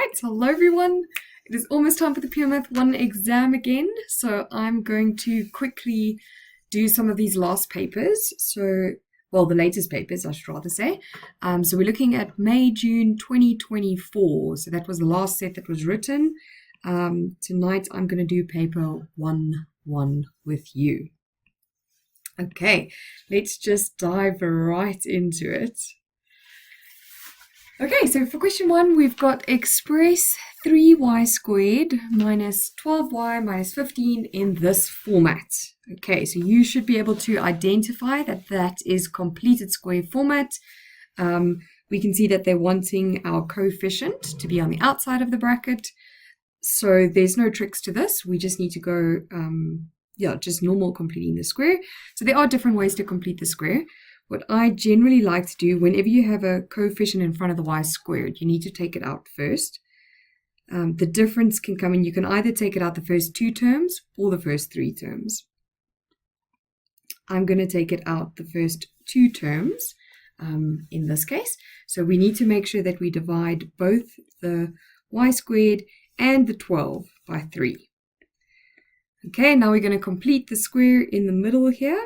Right, hello everyone. It is almost time for the Pure Math 1 exam again, so I'm going to quickly do some of these last papers. Well, the latest papers, I should rather say. So we're looking at May, June 2024. So that was the last set that was written. Tonight I'm going to do paper 1-1 with you. Okay, let's just dive right into it. Okay, so for question 1, we've got express 3y squared minus 12y minus 15 in this format. Okay, so you should be able to identify that that is completed square format. We can see that they're wanting our coefficient to be on the outside of the bracket. So there's no tricks to this. We just need to go, just normal completing the square. So there are different ways to complete the square. What I generally like to do whenever you have a coefficient in front of the y squared, you need to take it out first. The difference can come in, you can either take it out the first 2 terms or the first 3 terms. I'm going to take it out the first 2 terms in this case. So we need to make sure that we divide both the y squared and the 12 by 3. Okay, now we're going to complete the square in the middle here.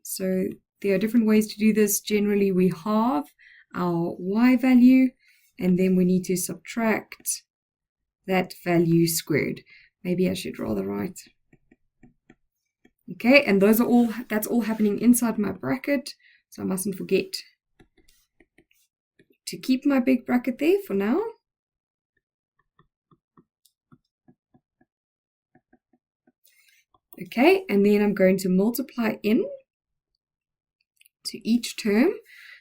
So there are different ways to do this. Generally, we halve our y value, and then we need to subtract that value squared. Maybe I should rather write. Okay, and that's all happening inside my bracket, so I mustn't forget to keep my big bracket there for now. Okay, and then I'm going to multiply in to each term.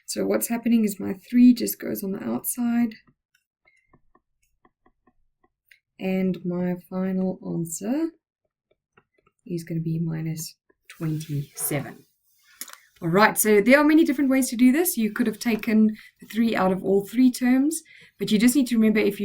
So what's happening is my 3 just goes on the outside, and my final answer is going to be minus 27. All right, so there are many different ways to do this. You could have taken the 3 out of all 3 terms, but you just need to remember if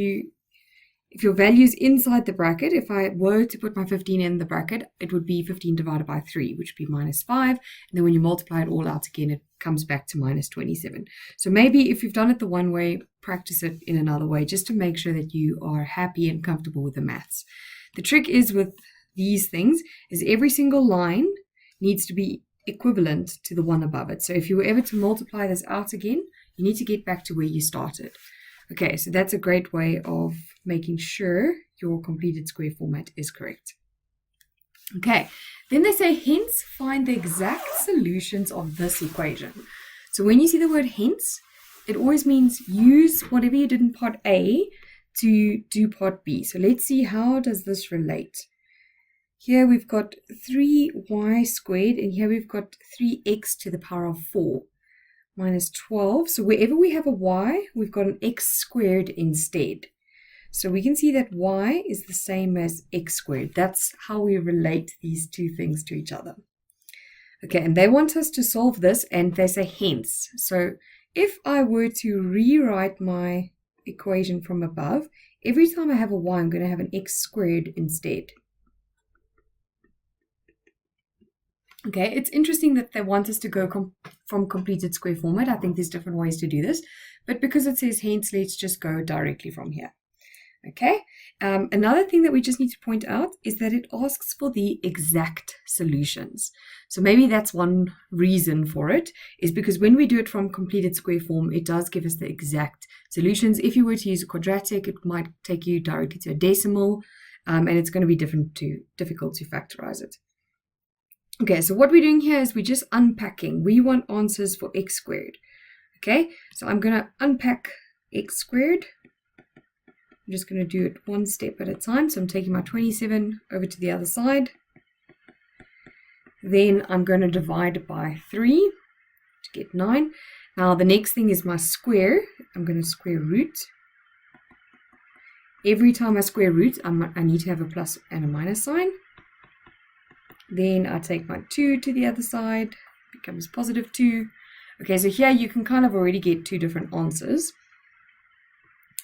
your value is inside the bracket, if I were to put my 15 in the bracket, it would be 15 divided by 3, which would be minus 5. And then when you multiply it all out again, it comes back to minus 27. So maybe if you've done it the one way, practice it in another way, just to make sure that you are happy and comfortable with the maths. The trick is with these things is every single line needs to be equivalent to the one above it. So if you were ever to multiply this out again, you need to get back to where you started. Okay, so that's a great way of making sure your completed square format is correct. Okay, then they say hence find the exact solutions of this equation. So when you see the word hence, it always means use whatever you did in part A to do part B. So let's see, how does this relate? Here we've got 3y squared, and here we've got 3x to the power of 4. Minus 12. So wherever we have a y, we've got an x squared instead. So we can see that y is the same as x squared. That's how we relate these two things to each other. Okay, and they want us to solve this, and they say hence. So if I were to rewrite my equation from above, every time I have a y, I'm going to have an x squared instead. Okay, it's interesting that they want us to go from completed square format. I think there's different ways to do this, but because it says hence, let's just go directly from here. Okay, another thing that we just need to point out is that it asks for the exact solutions. So maybe that's one reason for it, is because when we do it from completed square form, it does give us the exact solutions. If you were to use a quadratic, it might take you directly to a decimal, and it's going to be difficult to factorize it. Okay, so what we're doing here is we're just unpacking. We want answers for x squared. Okay, so I'm going to unpack x squared. I'm just going to do it one step at a time. So I'm taking my 27 over to the other side. Then I'm going to divide it by 3 to get 9. Now the next thing is my square. I'm going to square root. Every time I square root, I need to have a plus and a minus sign. Then I take my 2 to the other side, becomes positive 2. Okay, so here you can kind of already get 2 different answers.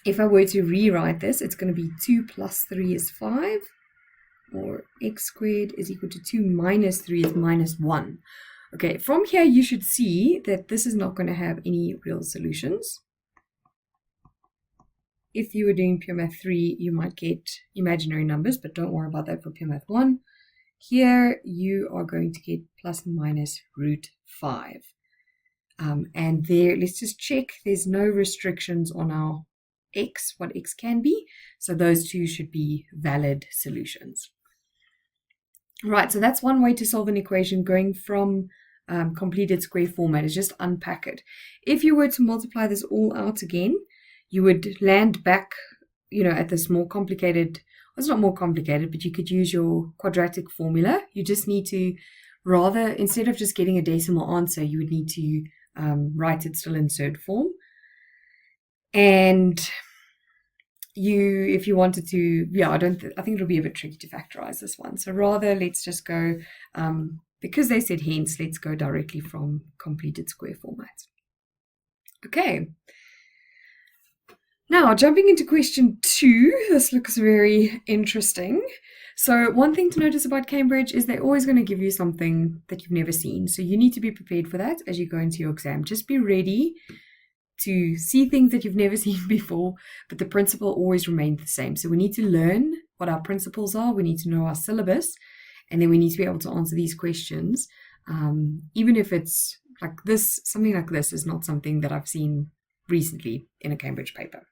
If I were to rewrite this, it's going to be 2 plus 3 is 5, or x squared is equal to 2 minus 3 is minus 1. Okay, from here you should see that this is not going to have any real solutions. If you were doing Pure Math 3, you might get imaginary numbers, but don't worry about that for Pure Math 1. Here, you are going to get plus and minus root 5. And there, let's just check, there's no restrictions on our x, what x can be. So those two should be valid solutions. Right, so that's one way to solve an equation going from completed square format, is just unpack it. If you were to multiply this all out again, you would land back, at this more complicated, well, it's not more complicated, but you could use your quadratic formula. You just need to, rather, instead of just getting a decimal answer, you would need to write it still in surd form. And if you wanted to, I think it'll be a bit tricky to factorize this one. So rather, let's just go, because they said hence, let's go directly from completed square format. Okay. Now, jumping into question 2, this looks very interesting. So one thing to notice about Cambridge is they're always going to give you something that you've never seen. So you need to be prepared for that as you go into your exam. Just be ready to see things that you've never seen before, but the principle always remains the same. So we need to learn what our principles are, we need to know our syllabus, and then we need to be able to answer these questions. Even if it's like this, something like this is not something that I've seen recently in a Cambridge paper.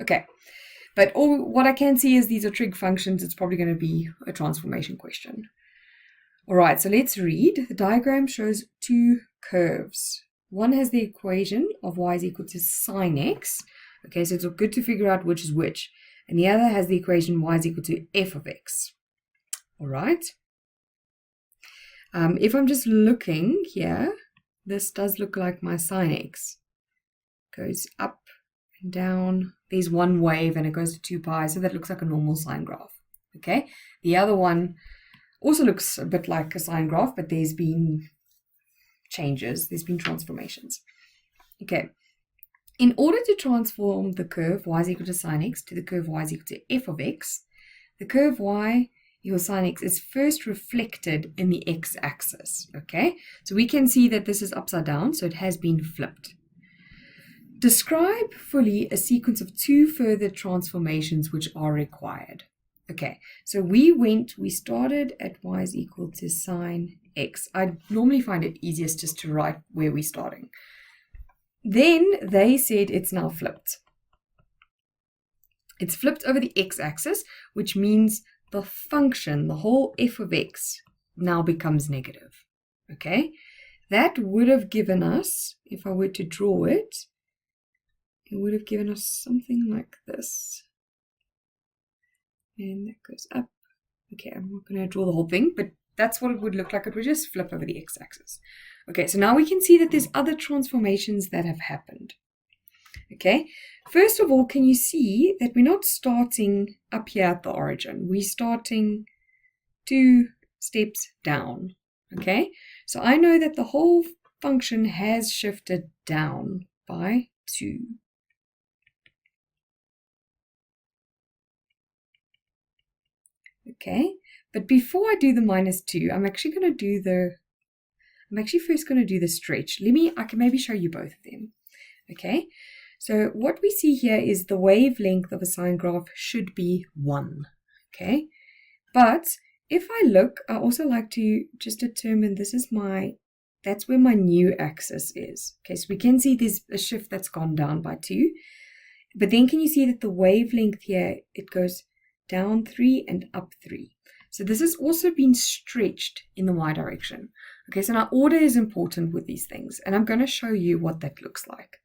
Okay, but what I can see is these are trig functions. It's probably going to be a transformation question. All right, so let's read. The diagram shows two curves. One has the equation of y is equal to sine x. Okay, so it's good to figure out which is which. And the other has the equation y is equal to f of x. All right. If I'm just looking here, this does look like my sine x. Goes up and down. There's one wave and it goes to 2 pi, so that looks like a normal sine graph. Okay. The other one also looks a bit like a sine graph, but there's been changes, there's been transformations. Okay, in order to transform the curve y is equal to sine x to the curve y is equal to f of x, the curve y equals sine x is first reflected in the x-axis. Okay, so we can see that this is upside down, so it has been flipped. Describe fully a sequence of 2 further transformations which are required. Okay, so we started at y is equal to sine x. I normally find it easiest just to write where we're starting. Then they said it's now flipped. It's flipped over the x-axis, which means the function, the whole f of x, now becomes negative. Okay, that would have given us, if I were to draw it, it would have given us something like this. And that goes up. Okay, I'm not going to draw the whole thing, but that's what it would look like. It would just flip over the x-axis. Okay, so now we can see that there's other transformations that have happened. Okay, first of all, can you see that we're not starting up here at the origin? We're starting 2 steps down. Okay, so I know that the whole function has shifted down by 2. Okay, but before I do the minus 2, I'm actually first going to do the stretch. I can maybe show you both of them. Okay, so what we see here is the wavelength of a sine graph should be 1. Okay, but if I look, I also like to just determine that's where my new axis is. Okay, so we can see there's a shift that's gone down by 2. But then can you see that the wavelength here, it goes down 3 and up 3. So this has also been stretched in the y direction. Okay, so now order is important with these things, and I'm going to show you what that looks like.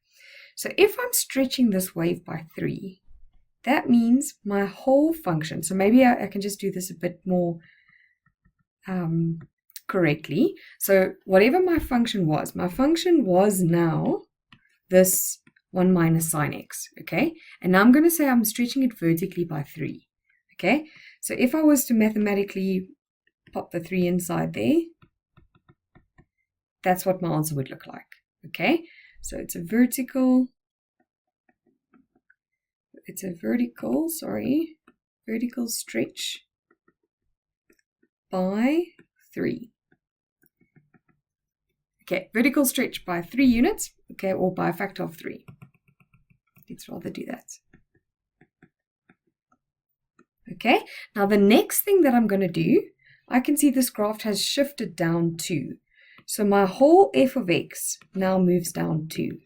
So if I'm stretching this wave by 3, that means my whole function, so maybe I can just do this a bit more correctly. So whatever my function was now this 1 minus sine x, okay? And now I'm going to say I'm stretching it vertically by 3. Okay, so if I was to mathematically pop the 3 inside there, that's what my answer would look like. Okay, so it's a vertical stretch by 3. Okay, vertical stretch by 3 units, okay, or by a factor of 3. Let's rather do that. Okay, now the next thing that I'm going to do, I can see this graph has shifted down 2. So my whole f of x now moves down 2.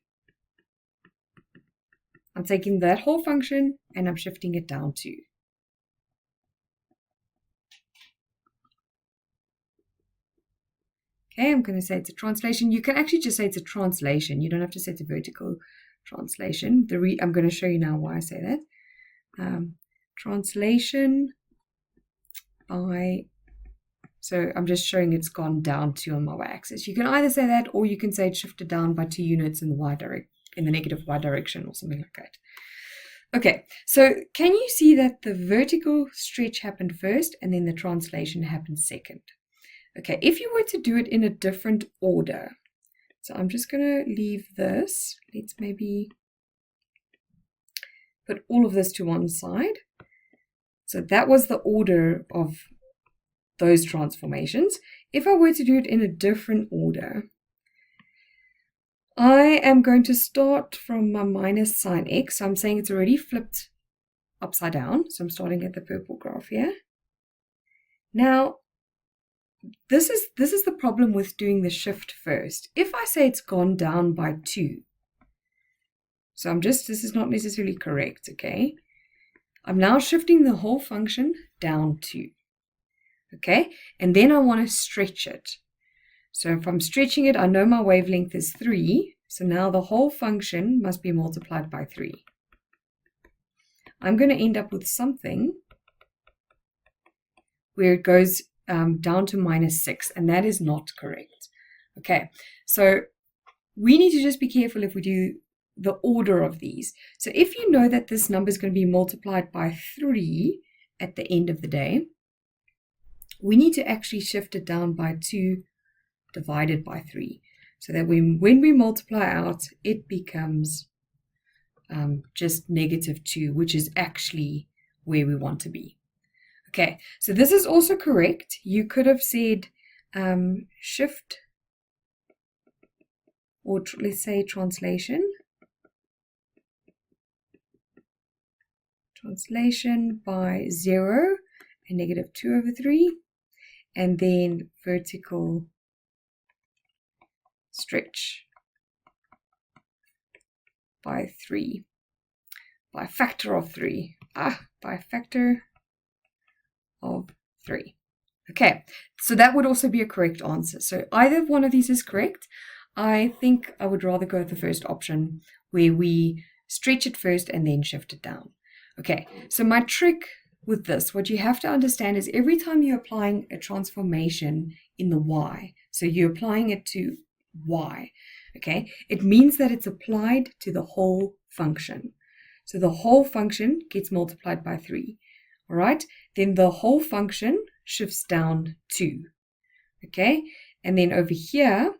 I'm taking that whole function and I'm shifting it down 2. Okay, I'm going to say it's a translation. You can actually just say it's a translation. You don't have to say it's a vertical translation. I'm going to show you now why I say that. Translation by, so I'm just showing it's gone down 2 on my y-axis. You can either say that, or you can say it's shifted down by 2 units in the negative y direction, or something like that. Okay, so can you see that the vertical stretch happened first and then the translation happened second? Okay, if you were to do it in a different order, so I'm just going to leave this. Let's maybe put all of this to one side. So that was the order of those transformations. If I were to do it in a different order, I am going to start from my minus sine x. So I'm saying it's already flipped upside down. So I'm starting at the purple graph here. Now, this is the problem with doing the shift first. If I say it's gone down by 2, so this is not necessarily correct, okay? I'm now shifting the whole function down 2, okay? And then I want to stretch it. So if I'm stretching it, I know my wavelength is 3, so now the whole function must be multiplied by 3. I'm going to end up with something where it goes down to minus 6, and that is not correct. Okay, so we need to just be careful if we do the order of these. So if you know that this number is going to be multiplied by 3 at the end of the day, we need to actually shift it down by 2 divided by 3, so that when we multiply out, it becomes just negative 2, which is actually where we want to be. Okay, so this is also correct. You could have said shift, or let's say translation by 0 and negative 2 over 3, and then vertical stretch by 3, by a factor of 3. By a factor of 3. Okay, so that would also be a correct answer. So either one of these is correct. I think I would rather go with the first option, where we stretch it first and then shift it down. Okay, so my trick with this, what you have to understand is every time you're applying a transformation in the y, so you're applying it to y, okay, it means that it's applied to the whole function. So the whole function gets multiplied by 3. All right, then the whole function shifts down 2. Okay, and then over here,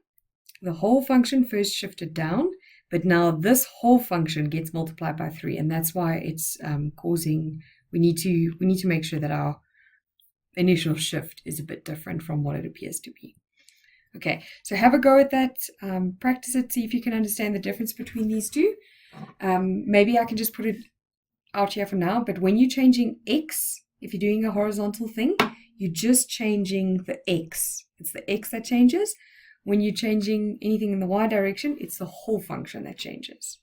the whole function first shifted down, but now this whole function gets multiplied by 3, and that's why it's causing, we need to make sure that our initial shift is a bit different from what it appears to be. Okay, so have a go at that, practice it, see if you can understand the difference between these two. Maybe I can just put it out here for now, but when you're changing x, if you're doing a horizontal thing, you're just changing the x. It's the x that changes. When you're changing anything in the y direction, it's the whole function that changes.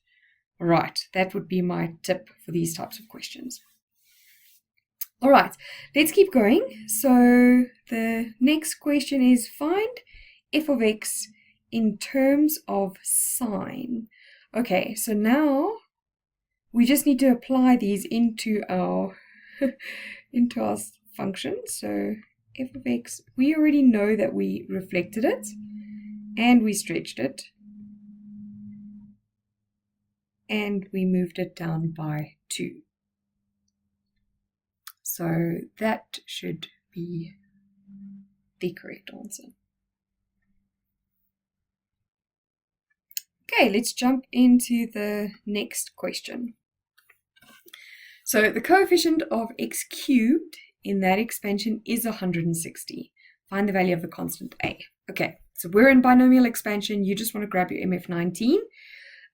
All right, that would be my tip for these types of questions. All right, let's keep going. So the next question is find f of x in terms of sine. Okay, so now we just need to apply these into our function. So f of x, we already know that we reflected it and we stretched it and we moved it down by 2. So that should be the correct answer. Okay, let's jump into the next question. So the coefficient of x cubed in that expansion is 160. Find the value of the constant a. Okay, so we're in binomial expansion. You just want to grab your MF19.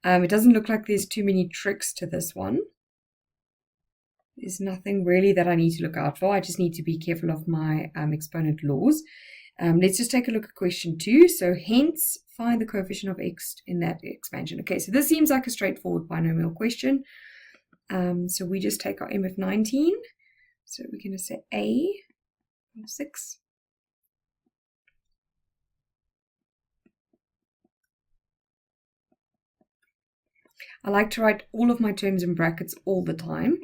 It doesn't look like there's too many tricks to this one. There's nothing really that I need to look out for. I just need to be careful of my exponent laws. Let's just take a look at question 2. So hence, find the coefficient of x in that expansion. Okay, so this seems like a straightforward binomial question. So we just take our m of 19. So we're going to say a of 6. I like to write all of my terms in brackets all the time.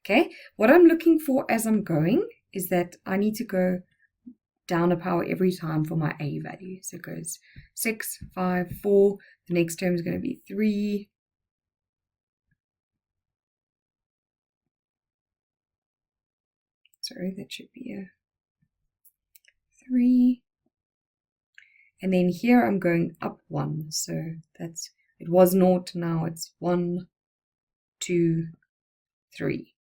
Okay, what I'm looking for as I'm going is that I need to go down a power every time for my a value. So it goes 6, 5, 4. The next term is going to be 3. Sorry, that should be a 3. And then here I'm going up 1. So that's, it was 0, now it's 1, 2, 3.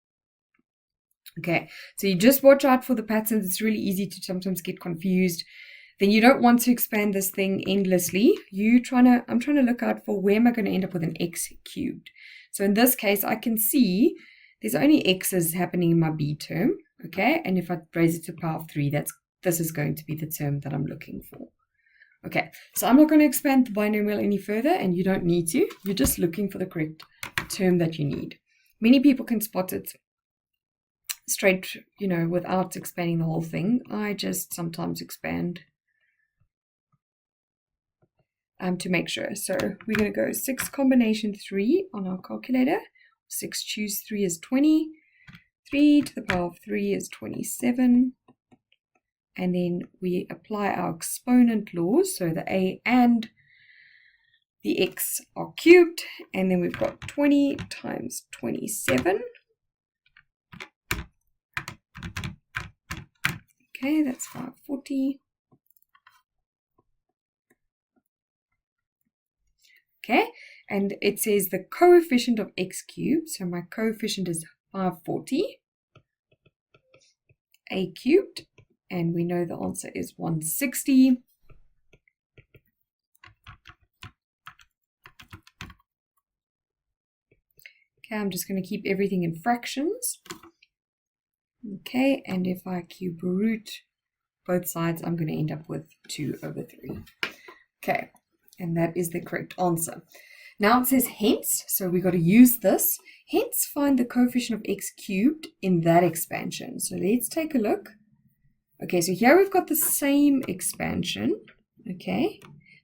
Okay, so you just watch out for the patterns. It's really easy to sometimes get confused. Then you don't want to expand this thing endlessly. I'm trying to look out for where am I going to end up with an x cubed. So in this case, I can see there's only x's happening in my b term. Okay, and if I raise it to the power of 3, this is going to be the term that I'm looking for. Okay, so I'm not going to expand the binomial any further, and you don't need to. You're just looking for the correct term that you need. Many people can spot it straight, without expanding the whole thing. I just sometimes expand to make sure. So we're going to go 6 combination 3 on our calculator. 6 choose 3 is 20. 3 to the power of 3 is 27. And then we apply our exponent laws. So the a and the x are cubed. And then we've got 20 times 27. Okay, that's 540. Okay, and it says the coefficient of x cubed. So my coefficient is 540. A cubed. And we know the answer is 160. Okay, I'm just going to keep everything in fractions. Okay, and if I cube root both sides, I'm going to end up with 2 over 3. Okay, and that is the correct answer. Now it says hence, so we've got to use this. Hence, find the coefficient of x cubed in that expansion. So let's take a look. Okay, so here we've got the same expansion, okay,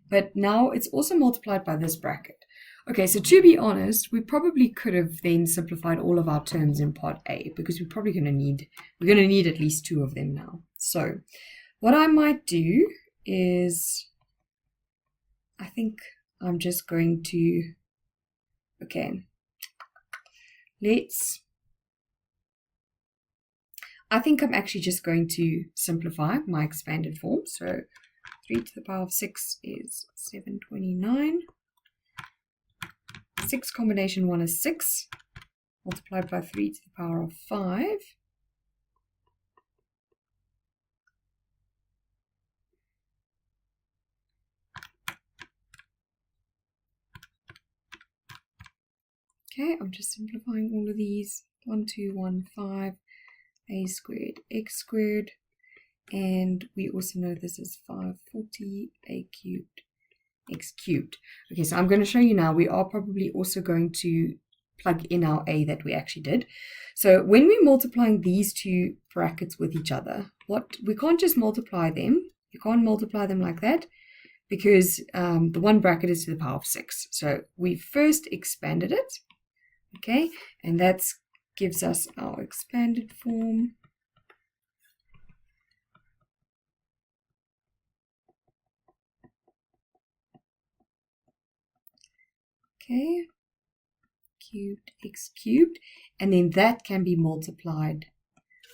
but now it's also multiplied by this bracket. Okay, so to be honest, we probably could have then simplified all of our terms in part A, because we're probably going to need at least 2 of them now. So what I might do is, I think I'm just going to, okay, I think I'm actually just going to simplify my expanded form. So 3 to the power of 6 is 729. 6 combination 1 is 6, multiplied by 3 to the power of 5. Okay, I'm just simplifying all of these. 1, 2, 1, 5, a squared, x squared. And we also know this is 540, a cubed, x cubed. Okay, so I'm going to show you now. We are probably also going to plug in our a that we actually did. So when we're multiplying these two brackets with each other, we can't just multiply them. You can't multiply them like that, because the one bracket is to the power of 6. So we first expanded it, okay, and that gives us our expanded form. Okay, cubed x cubed, and then that can be multiplied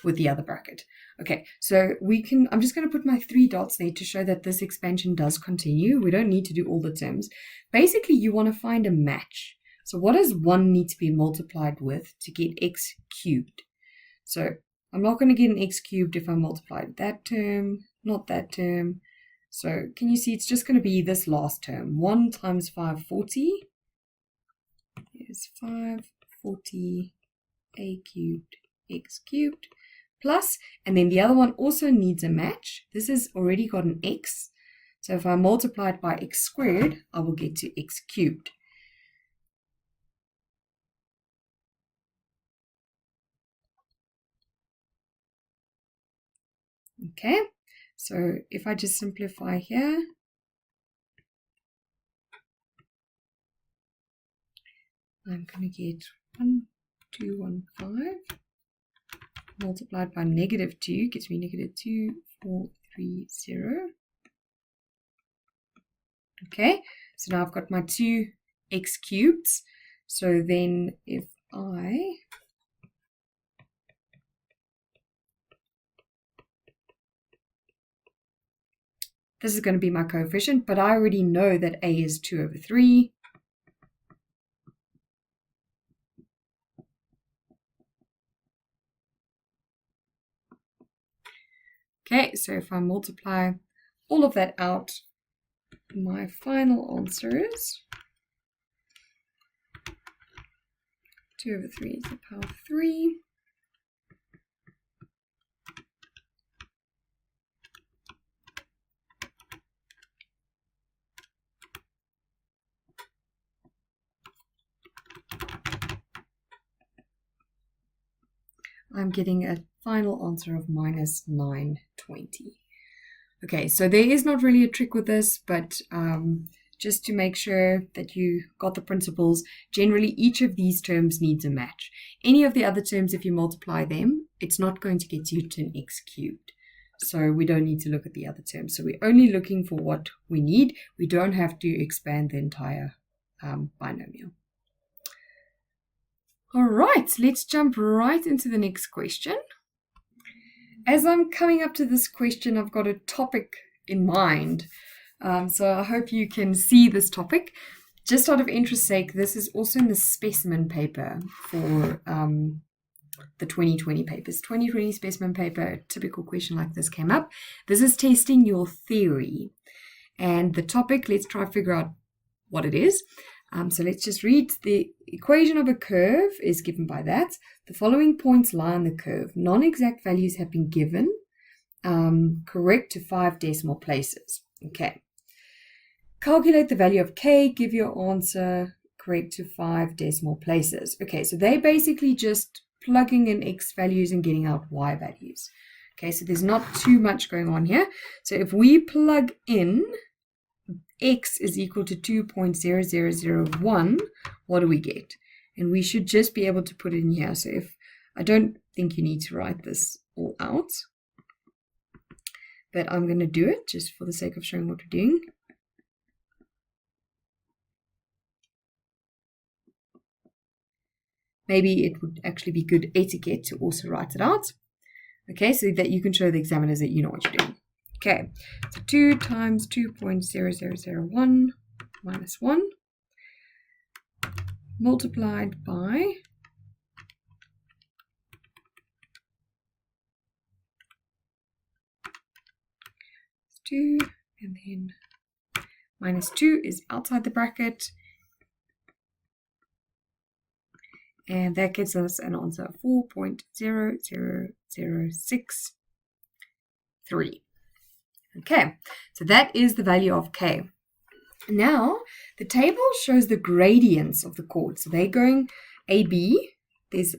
with the other bracket. Okay, so I'm just going to put my 3 dots there to show that this expansion does continue. We don't need to do all the terms. Basically, you want to find a match. So what does 1 need to be multiplied with to get x cubed? So I'm not going to get an x cubed if I multiplied that term, not that term. So can you see it's just going to be this last term, 1 times 540 540 a cubed x cubed plus, and then the other one also needs a match. This has already got an x, so if I multiply it by x squared, I will get to x cubed. Okay, so if I just simplify here, I'm going to get 1215 multiplied by -2 gets me -2430. Okay, so now I've got my two x cubeds. So then if this is going to be my coefficient, but I already know that a is 2/3. Okay, so if I multiply all of that out, my final answer is 2/3 to the power of 3. I'm getting a final answer of -920. Okay, so there is not really a trick with this, but just to make sure that you got the principles, generally each of these terms needs a match. Any of the other terms, if you multiply them, it's not going to get you to an x cubed. So we don't need to look at the other terms. So we're only looking for what we need. We don't have to expand the entire binomial. All right, let's jump right into the next question. As I'm coming up to this question, I've got a topic in mind. So I hope you can see this topic. Just out of interest's sake, this is also in the specimen paper for the 2020 papers. 2020 specimen paper, a typical question like this came up. This is testing your theory. And the topic, let's try to figure out what it is. So let's just read. The equation of a curve is given by that. The following points lie on the curve. Non-exact values have been given, correct to 5 decimal places. Okay. Calculate the value of k, give your answer correct to 5 decimal places. Okay, so they're basically just plugging in x values and getting out y values. Okay, so there's not too much going on here. So if we plug in x is equal to 2.0001, what do we get? And we should just be able to put it in here. So if I don't think you need to write this all out, but I'm going to do it just for the sake of showing what we're doing. Maybe it would actually be good etiquette to also write it out. Okay, so that you can show the examiners that you know what you're doing. Okay, so 2 times 2.0001 minus 1 multiplied by 2, and then minus 2 is outside the bracket. And that gives us an answer of 4.00063. Okay, so that is the value of k. Now, the table shows the gradients of the chords. So they're going AB. There's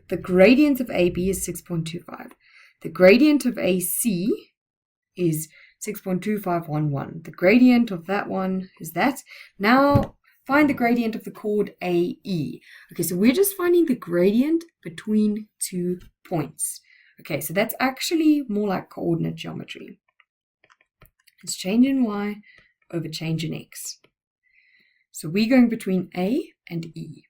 the gradient of AB is 6.25. The gradient of AC is 6.2511. The gradient of that one is that. Now, find the gradient of the chord AE. Okay, so we're just finding the gradient between 2 points. Okay, so that's actually more like coordinate geometry. It's change in y over change in x. So we're going between A and E.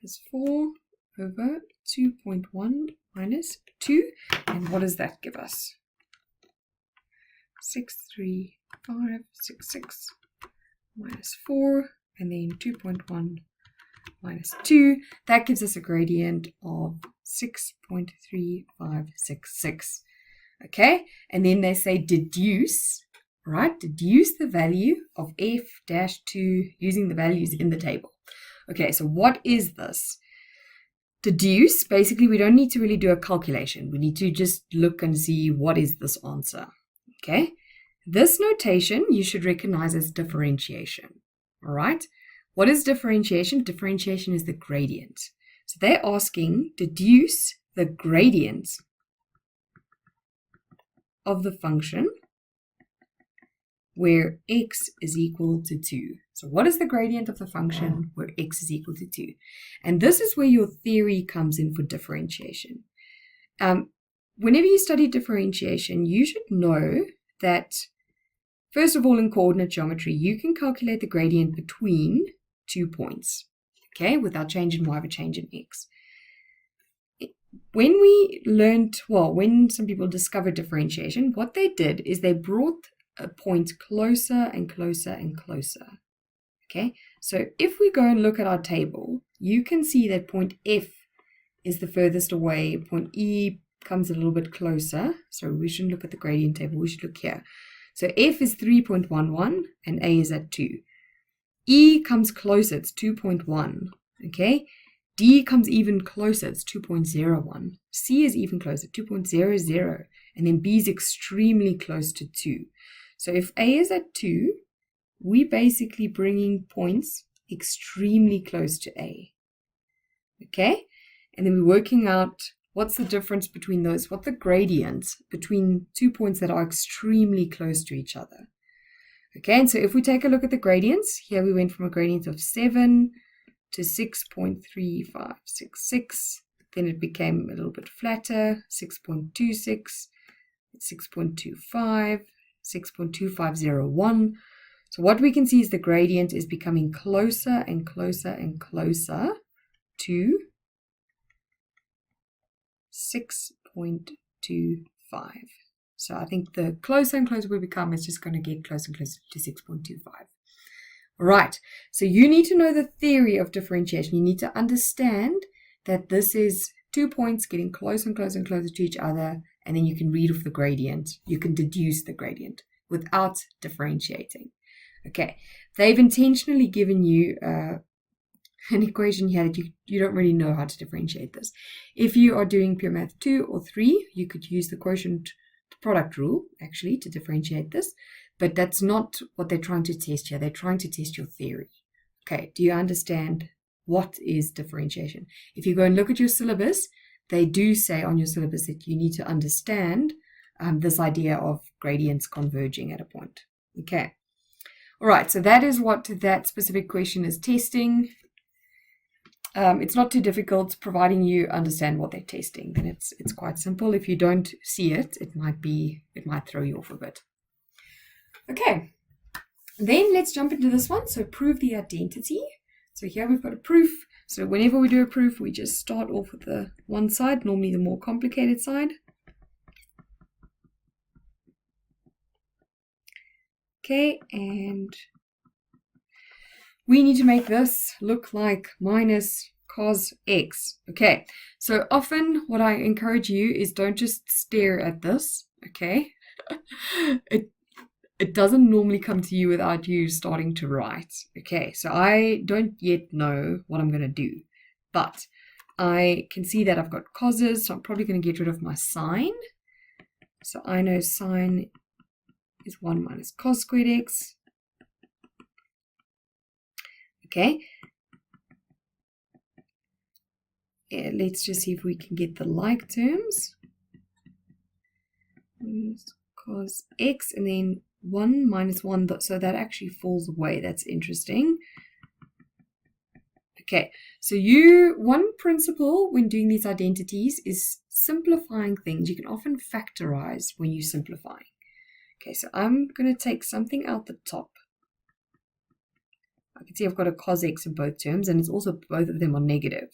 That's 4 over 2.1 minus 2. And what does that give us? 63566 minus 4, and then 2.1 minus 2. That gives us a gradient of 6.3566. Okay, and then they say deduce right? Deduce the value of f-2 using the values in the table. Okay, so what is this? Deduce, basically we don't need to really do a calculation. We need to just look and see what is this answer. Okay, this notation you should recognize as differentiation. All right, what is differentiation? Differentiation is the gradient. So they're asking, deduce the gradient of the function where x is equal to 2. So what is the gradient of the function where x is equal to 2? And this is where your theory comes in for differentiation. Whenever you study differentiation, you should know that, first of all, in coordinate geometry, you can calculate the gradient between 2 points, okay, without changing y but changing x. When we learned, well, when some people discovered differentiation, what they did is they brought a point closer and closer and closer. Okay, so if we go and look at our table, you can see that point F is the furthest away, point E comes a little bit closer, so we shouldn't look at the gradient table, we should look here. So F is 3.11 and A is at 2. E comes closer, it's 2.1, okay? D comes even closer, it's 2.01. C is even closer, 2.00, and then B is extremely close to 2. So if A is at 2, we're basically bringing points extremely close to A. Okay? And then we're working out what's the difference between those, what the gradient between 2 points that are extremely close to each other. Okay, and so if we take a look at the gradients, here we went from a gradient of 7 to 6.3566. Then it became a little bit flatter, 6.26, 6.25. 6.2501. So what we can see is the gradient is becoming closer and closer and closer to 6.25. So I think the closer and closer we become, it's just going to get closer and closer to 6.25. Right, so you need to know the theory of differentiation. You need to understand that this is 2 points getting closer and closer and closer to each other, and then you can read off the gradient. You can deduce the gradient without differentiating. Okay, they've intentionally given you an equation here that you don't really know how to differentiate this. If you are doing pure math 2 or 3, you could use the quotient product rule, actually, to differentiate this. But that's not what they're trying to test here. They're trying to test your theory. Okay, do you understand what is differentiation? If you go and look at your syllabus, they do say on your syllabus that you need to understand this idea of gradients converging at a point. Okay. All right, so that is what that specific question is testing. It's not too difficult, providing you understand what they're testing. Then it's quite simple. If you don't see it, it might throw you off a bit. Okay, then let's jump into this one. So prove the identity. So here we've got a proof. So whenever we do a proof, we just start off with the one side, normally the more complicated side. Okay, and we need to make this look like minus cos x. Okay, so often what I encourage you is don't just stare at this, okay? It doesn't normally come to you without you starting to write. Okay, so I don't yet know what I'm going to do, but I can see that I've got causes, so I'm probably going to get rid of my sine. So I know sine is 1 minus cos squared x. Okay. Yeah, let's just see if we can get the like terms. Cos x, and then 1 minus 1, so that actually falls away. That's interesting. Okay, so one principle when doing these identities is simplifying things. You can often factorize when you're simplifying. Okay, so I'm going to take something out the top. I can see I've got a cos x in both terms, and it's also both of them are negative.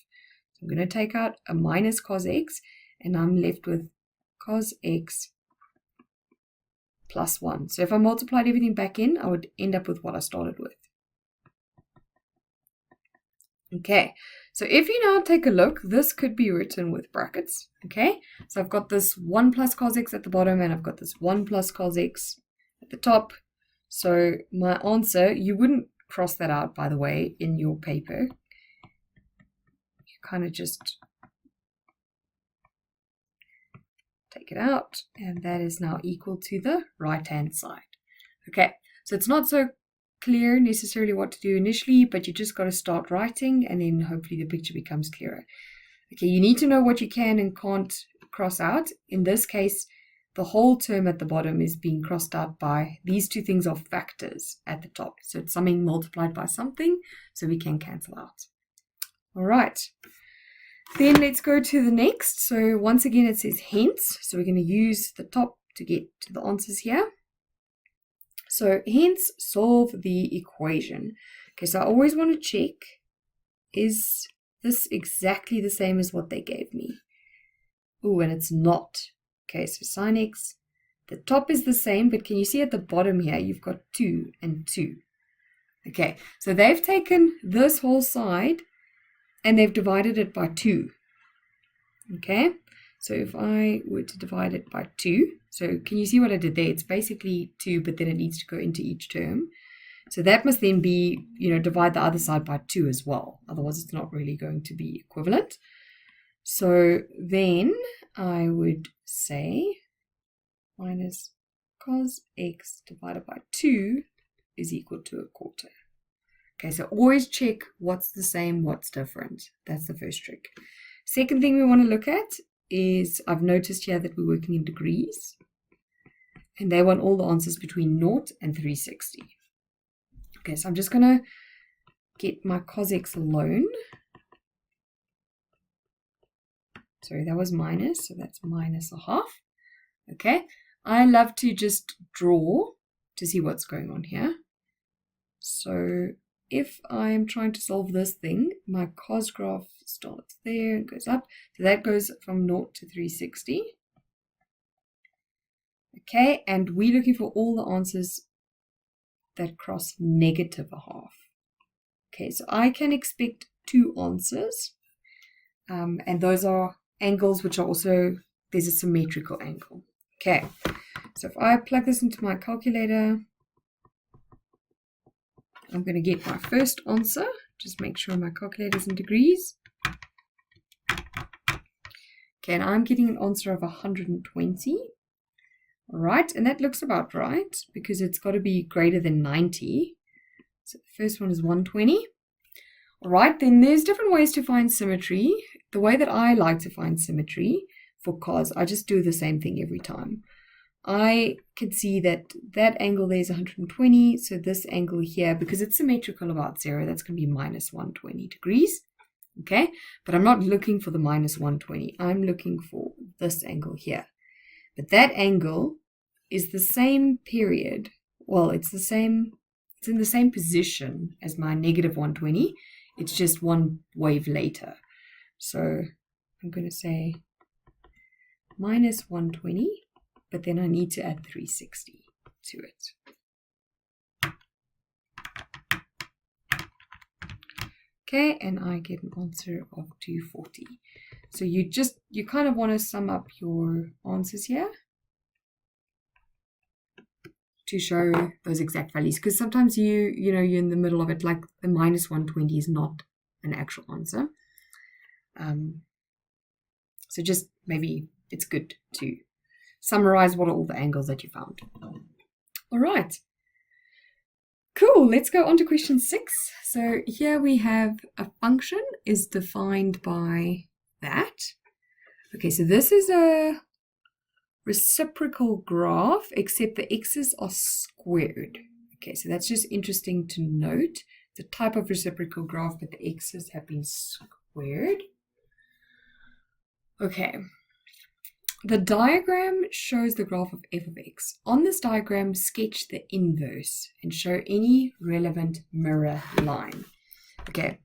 So I'm going to take out a minus cos x, and I'm left with cos x plus 1. So if I multiplied everything back in, I would end up with what I started with. Okay, so if you now take a look, this could be written with brackets. Okay, so I've got this 1 plus cos x at the bottom, and I've got this 1 plus cos x at the top. So my answer, you wouldn't cross that out, by the way, in your paper. You kind of just take it out, and that is now equal to the right-hand side. Okay, so it's not so clear necessarily what to do initially, but you just got to start writing, and then hopefully the picture becomes clearer. Okay, you need to know what you can and can't cross out. In this case, the whole term at the bottom is being crossed out by these two things are factors at the top. So it's something multiplied by something, so we can cancel out. All right. Then let's go to the next. So once again, it says hence. So we're going to use the top to get to the answers here. So hence, solve the equation. Okay, so I always want to check, is this exactly the same as what they gave me? Oh, and it's not. Okay, so sin x, the top is the same, but can you see at the bottom here, you've got 2 and 2. Okay, so they've taken this whole side and they've divided it by 2. Okay, so if I were to divide it by 2, so can you see what I did there? It's basically 2, but then it needs to go into each term. So that must then be, divide the other side by 2 as well. Otherwise, it's not really going to be equivalent. So then I would say minus cos x divided by 2 is equal to a quarter. Okay, so always check what's the same, what's different. That's the first trick. Second thing we want to look at is, I've noticed here that we're working in degrees, and they want all the answers between 0 and 360. Okay, so I'm just going to get my cos x alone. Sorry, that was minus, so that's minus a half. Okay, I love to just draw to see what's going on here. So if I'm trying to solve this thing, my cos graph starts there and goes up. So that goes from 0 to 360. Okay, and we're looking for all the answers that cross negative a half. Okay, so I can expect 2 answers. And those are angles which are also, there's a symmetrical angle. Okay, so if I plug this into my calculator, I'm going to get my first answer. Just make sure my calculator's in degrees. Okay, and I'm getting an answer of 120. All right, and that looks about right because it's got to be greater than 90. So the first one is 120. All right, then there's different ways to find symmetry. The way that I like to find symmetry for cos, I just do the same thing every time. I can see that that angle there is 120, so this angle here, because it's symmetrical about 0, that's going to be minus 120 degrees. Okay, but I'm not looking for the minus 120. I'm looking for this angle here. But that angle is the same period. Well, it's in the same position as my negative 120. It's just one wave later. So I'm going to say minus 120, but then I need to add 360 to it. Okay, and I get an answer of 240. So you kind of want to sum up your answers here to show those exact values, because sometimes you're in the middle of it, like the minus 120 is not an actual answer. So just maybe it's good to summarize what are all the angles that you found. All right. Cool, let's go on to question 6. So here we have a function is defined by that. Okay, so this is a reciprocal graph, except the x's are squared. Okay, so that's just interesting to note. The type of reciprocal graph, but the x's have been squared. Okay. The diagram shows the graph of f of x. On this diagram, sketch the inverse and show any relevant mirror line. Okay,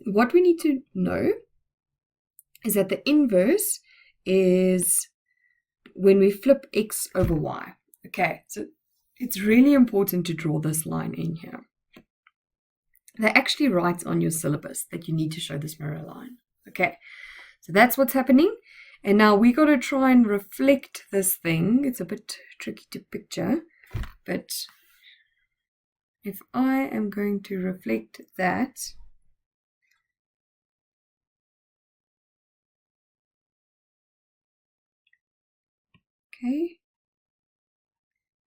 what we need to know is that the inverse is when we flip x over y. Okay, so it's really important to draw this line in here. They actually write on your syllabus that you need to show this mirror line. Okay, so that's what's happening. And now we got to try and reflect this thing. It's a bit tricky to picture, but if I am going to reflect that, okay,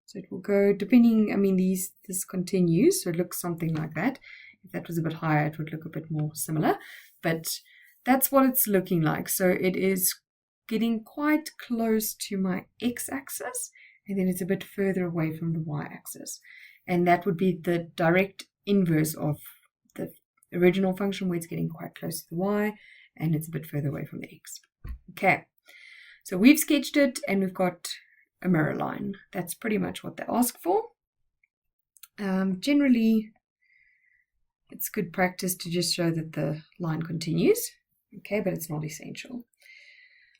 so it will go depending, I mean, this continues, so it looks something like that. If that was a bit higher, it would look a bit more similar, but that's what it's looking like. So it is getting quite close to my x-axis, and then it's a bit further away from the y-axis. And that would be the direct inverse of the original function, where it's getting quite close to the y, and it's a bit further away from the x. Okay, so we've sketched it, and we've got a mirror line. That's pretty much what they ask for. Generally, it's good practice to just show that the line continues, okay, but it's not essential.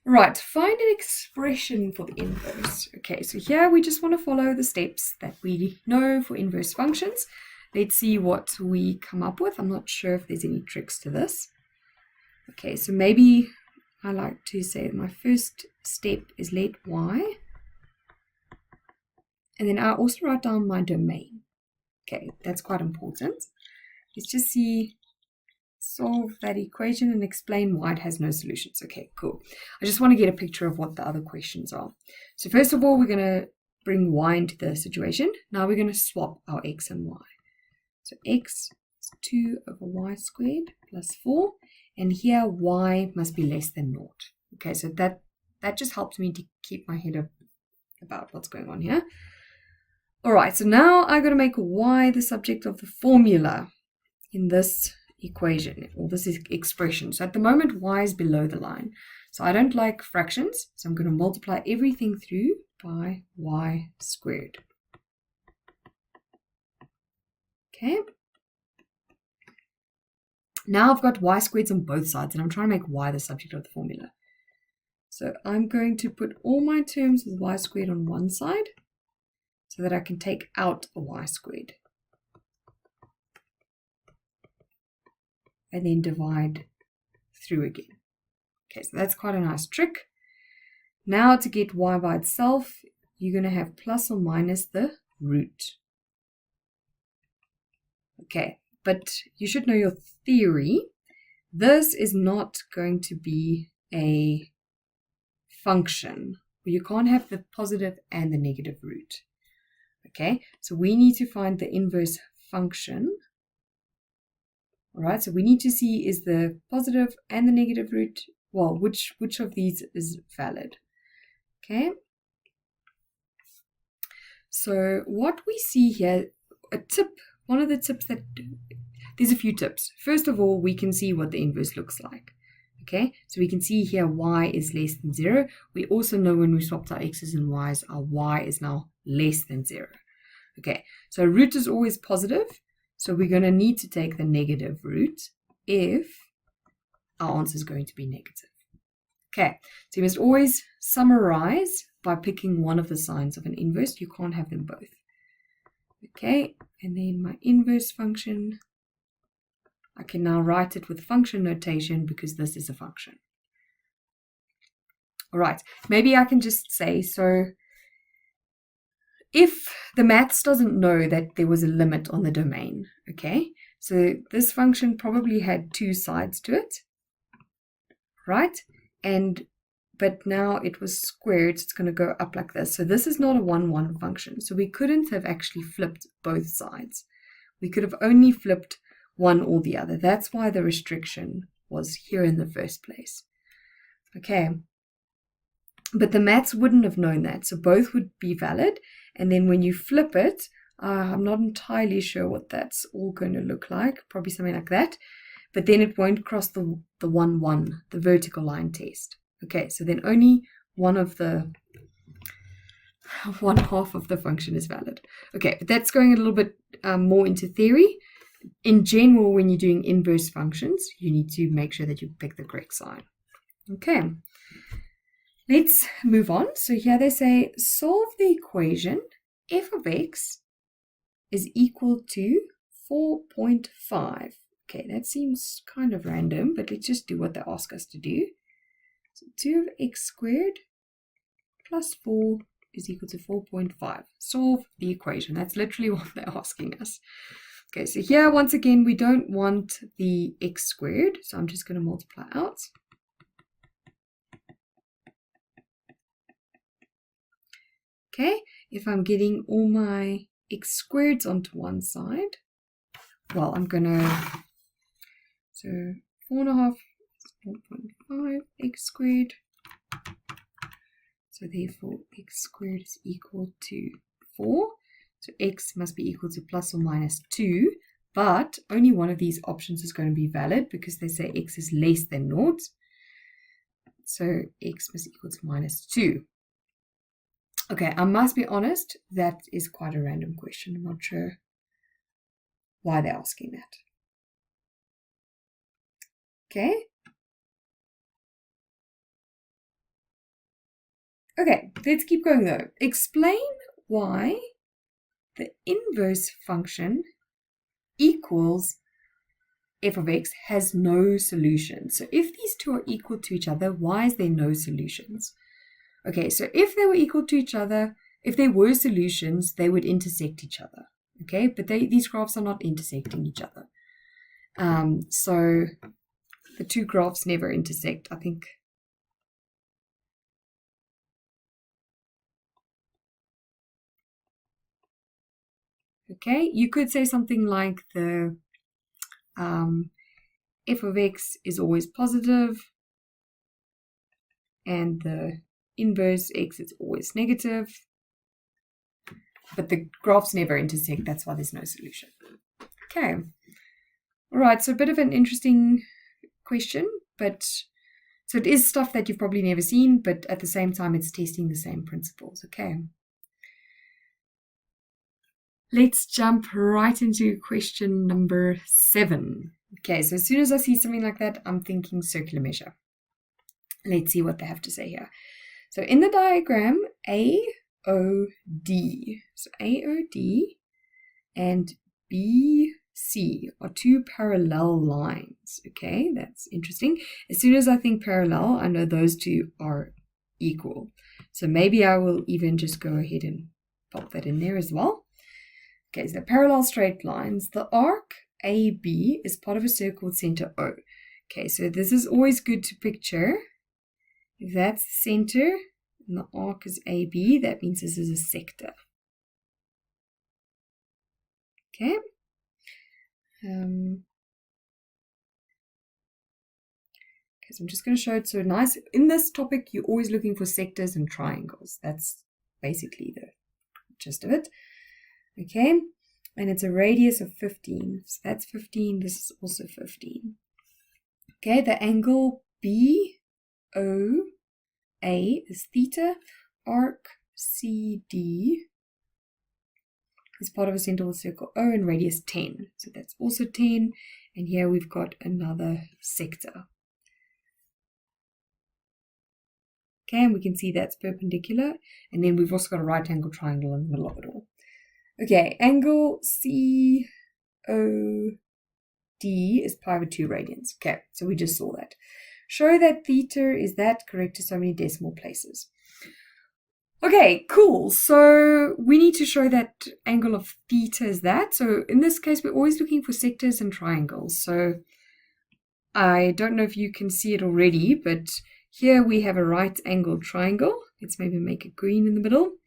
Right, find an expression for the inverse. Okay, so here we just want to follow the steps that we know for inverse functions. Let's see what we come up with. I'm not sure if there's any tricks to this. Okay, so maybe I like to say my first step is let y, and then I also write down my domain. Okay, that's quite important. Let's just solve that equation and explain why it has no solutions. Okay, cool. I just want to get a picture of what the other questions are. So first of all, we're going to bring y into the situation. Now we're going to swap our x and y. So x is 2 over y squared plus 4. And here y must be less than 0. Okay, so that just helps me to keep my head up about what's going on here. All right, so now I've got to make y the subject of the formula in this equation, or this is expression. So at the moment, y is below the line. So I don't like fractions, so I'm going to multiply everything through by y squared. Okay. Now I've got y squareds on both sides, and I'm trying to make y the subject of the formula. So I'm going to put all my terms with y squared on one side, so that I can take out a y squared. And then divide through again. Okay, so that's quite a nice trick. Now to get y by itself, you're going to have plus or minus the root. Okay, but you should know your theory. This is not going to be a function. You can't have the positive and the negative root. Okay, so we need to find the inverse function. All right, so we need to see, is the positive and the negative root, well, which of these is valid? Okay. So what we see here, one of the tips there's a few tips. First of all, we can see what the inverse looks like. Okay, so we can see here y is less than 0. We also know when we swapped our x's and y's, our y is now less than 0. Okay, so root is always positive. So we're going to need to take the negative root if our answer is going to be negative. Okay, so you must always summarize by picking one of the signs of an inverse. You can't have them both. Okay, and then my inverse function, I can now write it with function notation because this is a function. All right, maybe I can just say, so if the maths doesn't know that there was a limit on the domain, okay, so this function probably had two sides to it, right? But now it was squared, so it's going to go up like this. So this is not a 1-1 function. So we couldn't have actually flipped both sides. We could have only flipped one or the other. That's why the restriction was here in the first place. Okay. But the maths wouldn't have known that. So both would be valid. And then when you flip it, I'm not entirely sure what that's all going to look like. Probably something like that. But then it won't cross the 1-1, the vertical line test. Okay, so then only one half of the function is valid. Okay, but that's going a little bit more into theory. In general, when you're doing inverse functions, you need to make sure that you pick the correct sign. Okay, let's move on. So here they say, solve the equation f of x is equal to 4.5. Okay, that seems kind of random, but let's just do what they ask us to do. So 2 of x squared plus 4 is equal to 4.5. Solve the equation. That's literally what they're asking us. Okay, so here, once again, we don't want the x squared, so I'm just going to multiply out. Okay, if I'm getting all my x squareds onto one side, well, I'm going to, so 4.5 is 4.5 x squared. So therefore, x squared is equal to 4. So x must be equal to plus or minus 2. But only one of these options is going to be valid because they say x is less than 0. So x must equal to minus 2. Okay, I must be honest, that is quite a random question. I'm not sure why they're asking that. Okay. Okay, let's keep going though. Explain why the inverse function equals f of x has no solution. So if these two are equal to each other, why is there no solutions? Okay, so if they were equal to each other, if there were solutions, they would intersect each other. Okay, but these graphs are not intersecting each other. So the two graphs never intersect, I think. Okay, you could say something like the f of x is always positive and the inverse x is always negative, but the graphs never intersect, that's why there's no solution. Okay, all right, so a bit of an interesting question, but so it is stuff that you've probably never seen, but at the same time it's testing the same principles. Okay, let's jump right into question number 7. Okay, so as soon as I see something like that, I'm thinking circular measure. Let's see what they have to say here. So in the diagram, AOD, so AOD and BC are two parallel lines. Okay, that's interesting. As soon as I think parallel, I know those two are equal. So maybe I will even just go ahead and pop that in there as well. Okay, so parallel straight lines. The arc AB is part of a circle with center O. Okay, so this is always good to picture. If that's the center and the arc is AB, that means this is a sector. Okay. So I'm just going to show it so nice. In this topic, you're always looking for sectors and triangles. That's basically the gist of it. Okay, and it's a radius of 15. So that's 15. This is also 15. Okay, the angle BOA is theta. Arc CD is part of a center with circle O and radius 10. So that's also 10. And here we've got another sector. Okay, and we can see that's perpendicular. And then we've also got a right angle triangle in the middle of it all. Okay, angle COD is pi over 2 radians. Okay, so we just saw that. Show that theta is that correct to so many decimal places. Okay, cool. So we need to show that angle of theta is that. So in this case, we're always looking for sectors and triangles. So I don't know if you can see it already, but here we have a right angle triangle. Let's maybe make it green in the middle.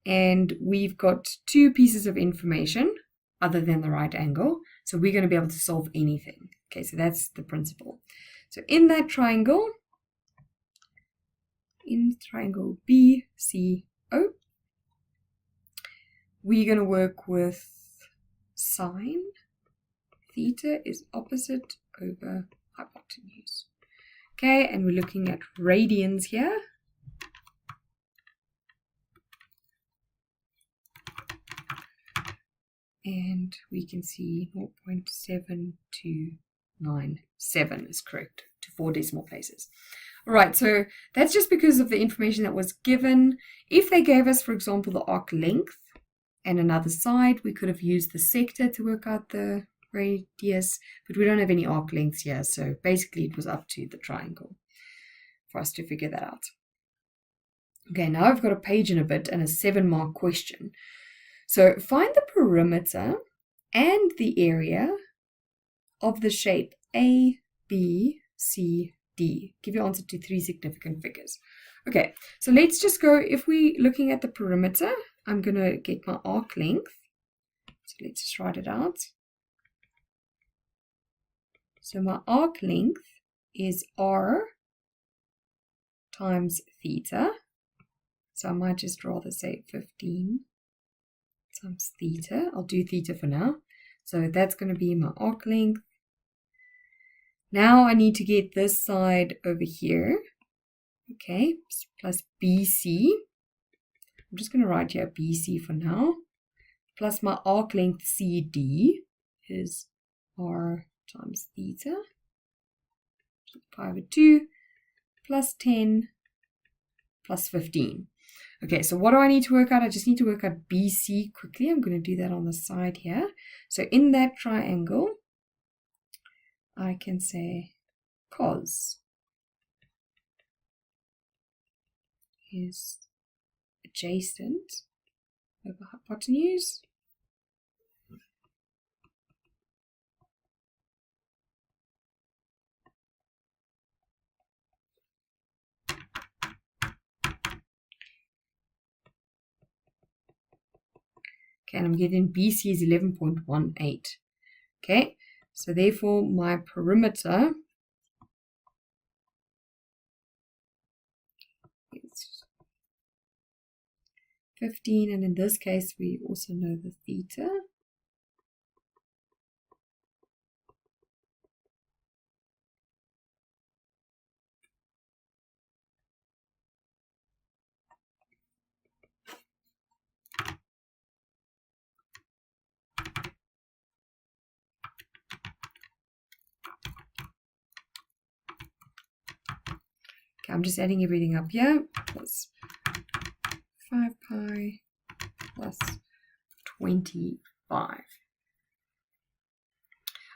And we've got two pieces of information other than the right angle. So we're going to be able to solve anything. Okay, so that's the principle. So in that triangle, BCO, we're going to work with sine. Theta is opposite over hypotenuse. Okay, and we're looking at radians here. And we can see 0.7297 is correct to 4 decimal places. All right, so that's just because of the information that was given. If they gave us, for example, the arc length and another side, we could have used the sector to work out the radius, but we don't have any arc lengths here, so basically it was up to the triangle for us to figure that out. Okay, now I've got a page and a bit and a 7-mark question. So find the perimeter and the area of the shape A, B, C, D. Give your answer to 3 significant figures. Okay, so let's just go, if we're looking at the perimeter, I'm going to get my arc length. So let's just write it out. So my arc length is R times theta. So I might just rather say 15 times theta. I'll do theta for now. So that's going to be my arc length. Now I need to get this side over here. Okay, plus BC. I'm just going to write here BC for now. Plus my arc length CD is R times theta. Pi over 2 plus 10 plus 15. Okay, so what do I need to work out? I just need to work out BC quickly. I'm going to do that on the side here. So in that triangle, I can say cos is adjacent over hypotenuse. Okay, and I'm getting BC is 11.18. Okay, so therefore my perimeter is 15, and in this case we also know the theta. Okay, I'm just adding everything up here. Plus 5 pi plus 25.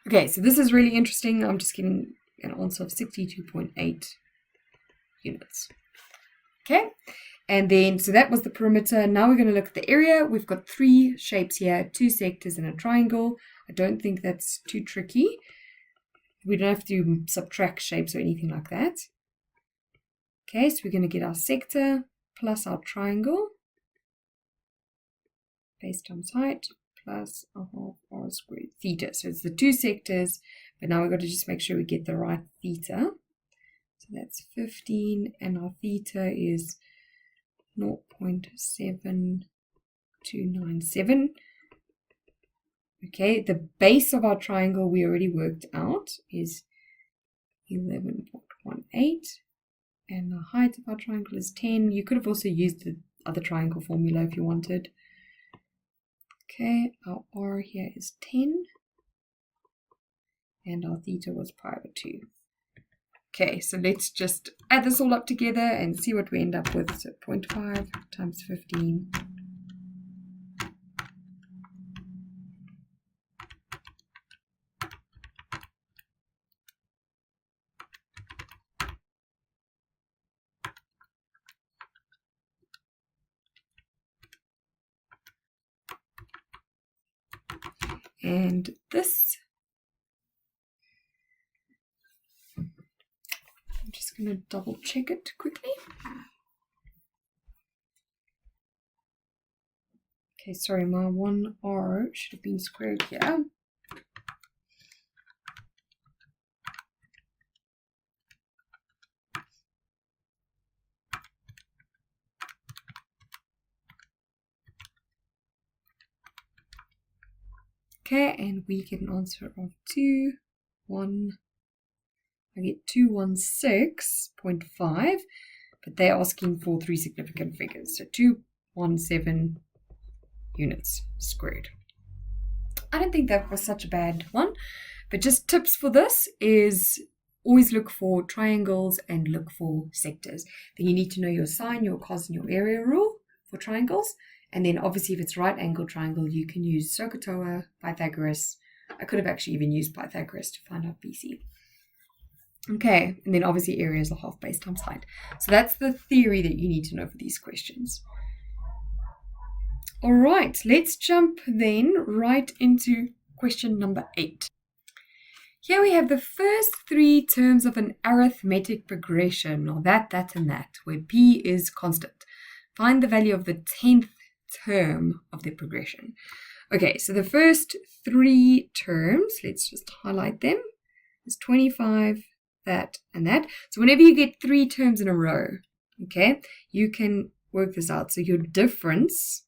Okay, so this is really interesting. I'm just getting an answer of 62.8 units. Okay, and then, so that was the perimeter. Now we're going to look at the area. We've got 3 shapes here, 2 sectors and a triangle. I don't think that's too tricky. We don't have to subtract shapes or anything like that. Okay, so we're going to get our sector plus our triangle, base times height, plus a half r squared theta. So it's the 2 sectors, but now we've got to just make sure we get the right theta. So that's 15, and our theta is 0.7297. Okay, the base of our triangle we already worked out is 11.18. And the height of our triangle is 10. You could have also used the other triangle formula if you wanted. Okay, our r here is 10. And our theta was pi over 2. Okay, so let's just add this all up together and see what we end up with. So 0.5 times 15. And this, I'm just going to double check it quickly. Okay, sorry, my 1r should have been squared here. Okay, and we get an answer of 216.5, but they're asking for 3 significant figures, so 217 units squared. I don't think that was such a bad one, but just tips for this is always look for triangles and look for sectors. Then you need to know your sine, your cos, and your area rule for triangles. And then obviously if it's right angle triangle, you can use SOHCAHTOA, Pythagoras. I could have actually even used Pythagoras to find out BC. Okay, and then obviously area is the half base times height. So that's the theory that you need to know for these questions. All right, let's jump then right into question number 8. Here we have the first 3 terms of an arithmetic progression, or that, and that, where p is constant. Find the value of the 10th term of the progression. Okay, so the first 3 terms, let's just highlight them, is 25, that, and that. So whenever you get 3 terms in a row, okay, you can work this out. So your difference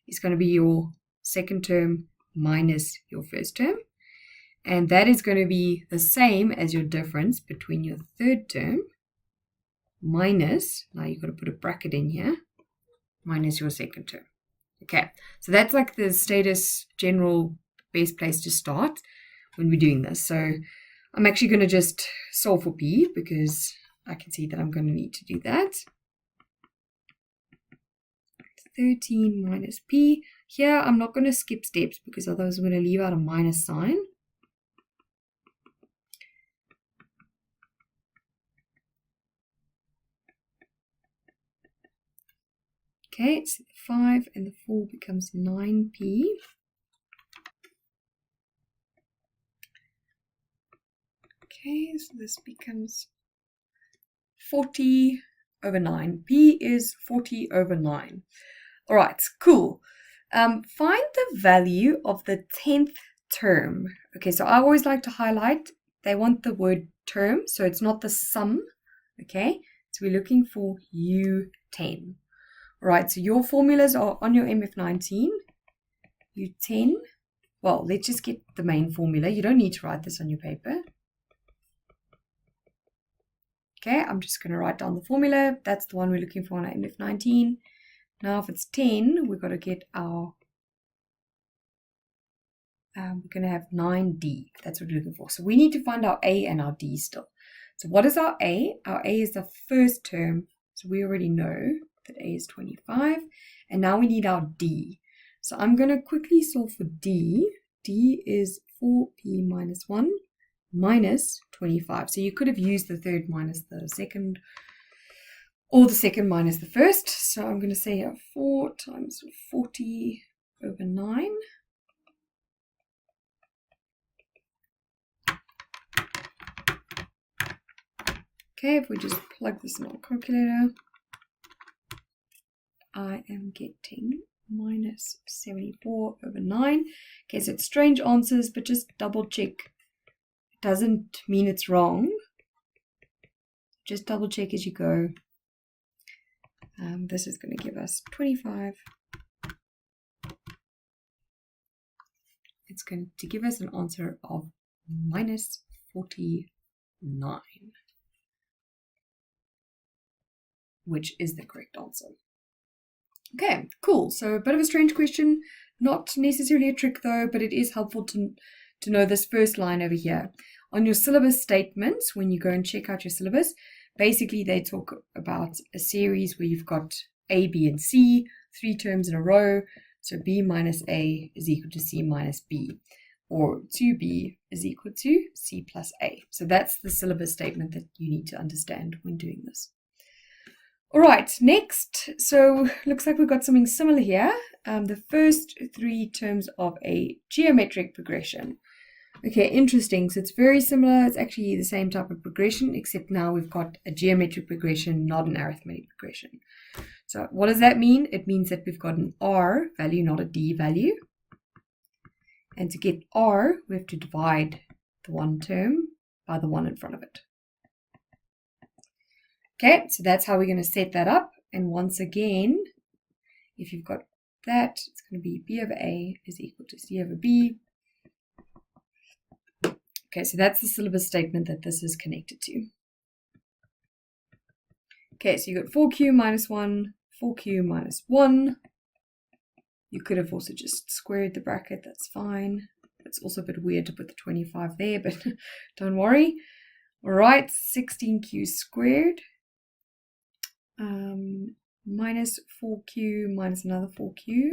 is going to be your second term minus your first term. And that is going to be the same as your difference between your third term minus, now you've got to put a bracket in here, minus your second term. Okay, so that's like the status general best place to start when we're doing this. So I'm actually going to just solve for p because I can see that I'm going to need to do that. 13 minus p. Here I'm not going to skip steps because otherwise I'm going to leave out a minus sign. Okay, so the 5 and the 4 becomes 9p. Okay, so this becomes 40 over 9. P is 40 over 9. All right, cool. Find the value of the 10th term. Okay, so I always like to highlight, they want the word term, so it's not the sum. Okay, so we're looking for U10. All right, so your formulas are on your MF19. U10, well, let's just get the main formula. You don't need to write this on your paper. Okay, I'm just going to write down the formula. That's the one we're looking for on our MF19. Now, if it's 10, we've got to get our, we're going to have 9D. That's what we're looking for. So we need to find our A and our D still. So what is our A? Our A is the first term. So we already know that A is 25. And now we need our D. So I'm going to quickly solve for D. D is 4p minus 1 minus 25. So you could have used the third minus the second, or the second minus the first. So I'm going to say 4 times 40 over 9. Okay, if we just plug this in our calculator, I am getting minus 74 over 9. Okay, so it's strange answers, but just double check. It doesn't mean it's wrong. Just double check as you go. This is going to give us 25. It's going to give us an answer of minus 49, which is the correct answer. Okay, cool. So a bit of a strange question, not necessarily a trick though, but it is helpful to know this first line over here. On your syllabus statements, when you go and check out your syllabus, basically they talk about a series where you've got A, B, and C, 3 terms in a row. So B minus A is equal to C minus B, or 2B is equal to C plus A. So that's the syllabus statement that you need to understand when doing this. All right, next, so looks like we've got something similar here. The first 3 terms of a geometric progression. Okay, interesting. So it's very similar. It's actually the same type of progression, except now we've got a geometric progression, not an arithmetic progression. So what does that mean? It means that we've got an R value, not a D value. And to get R, we have to divide the one term by the one in front of it. Okay, so that's how we're going to set that up. And once again, if you've got that, it's going to be B over A is equal to C over B. Okay, so that's the syllabus statement that this is connected to. Okay, so you got 4q minus 1, 4q minus 1. You could have also just squared the bracket, that's fine. It's also a bit weird to put the 25 there, but don't worry. All right, 16q squared. Minus 4q minus another 4q.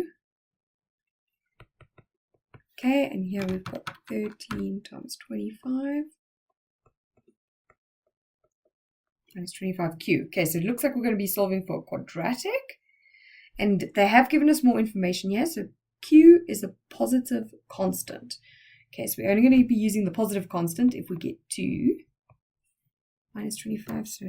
Okay, and here we've got 13 times 25. minus 25q. Okay, so it looks like we're going to be solving for a quadratic. And they have given us more information here. So q is a positive constant. Okay, so we're only going to be using the positive constant if we get to minus 25. So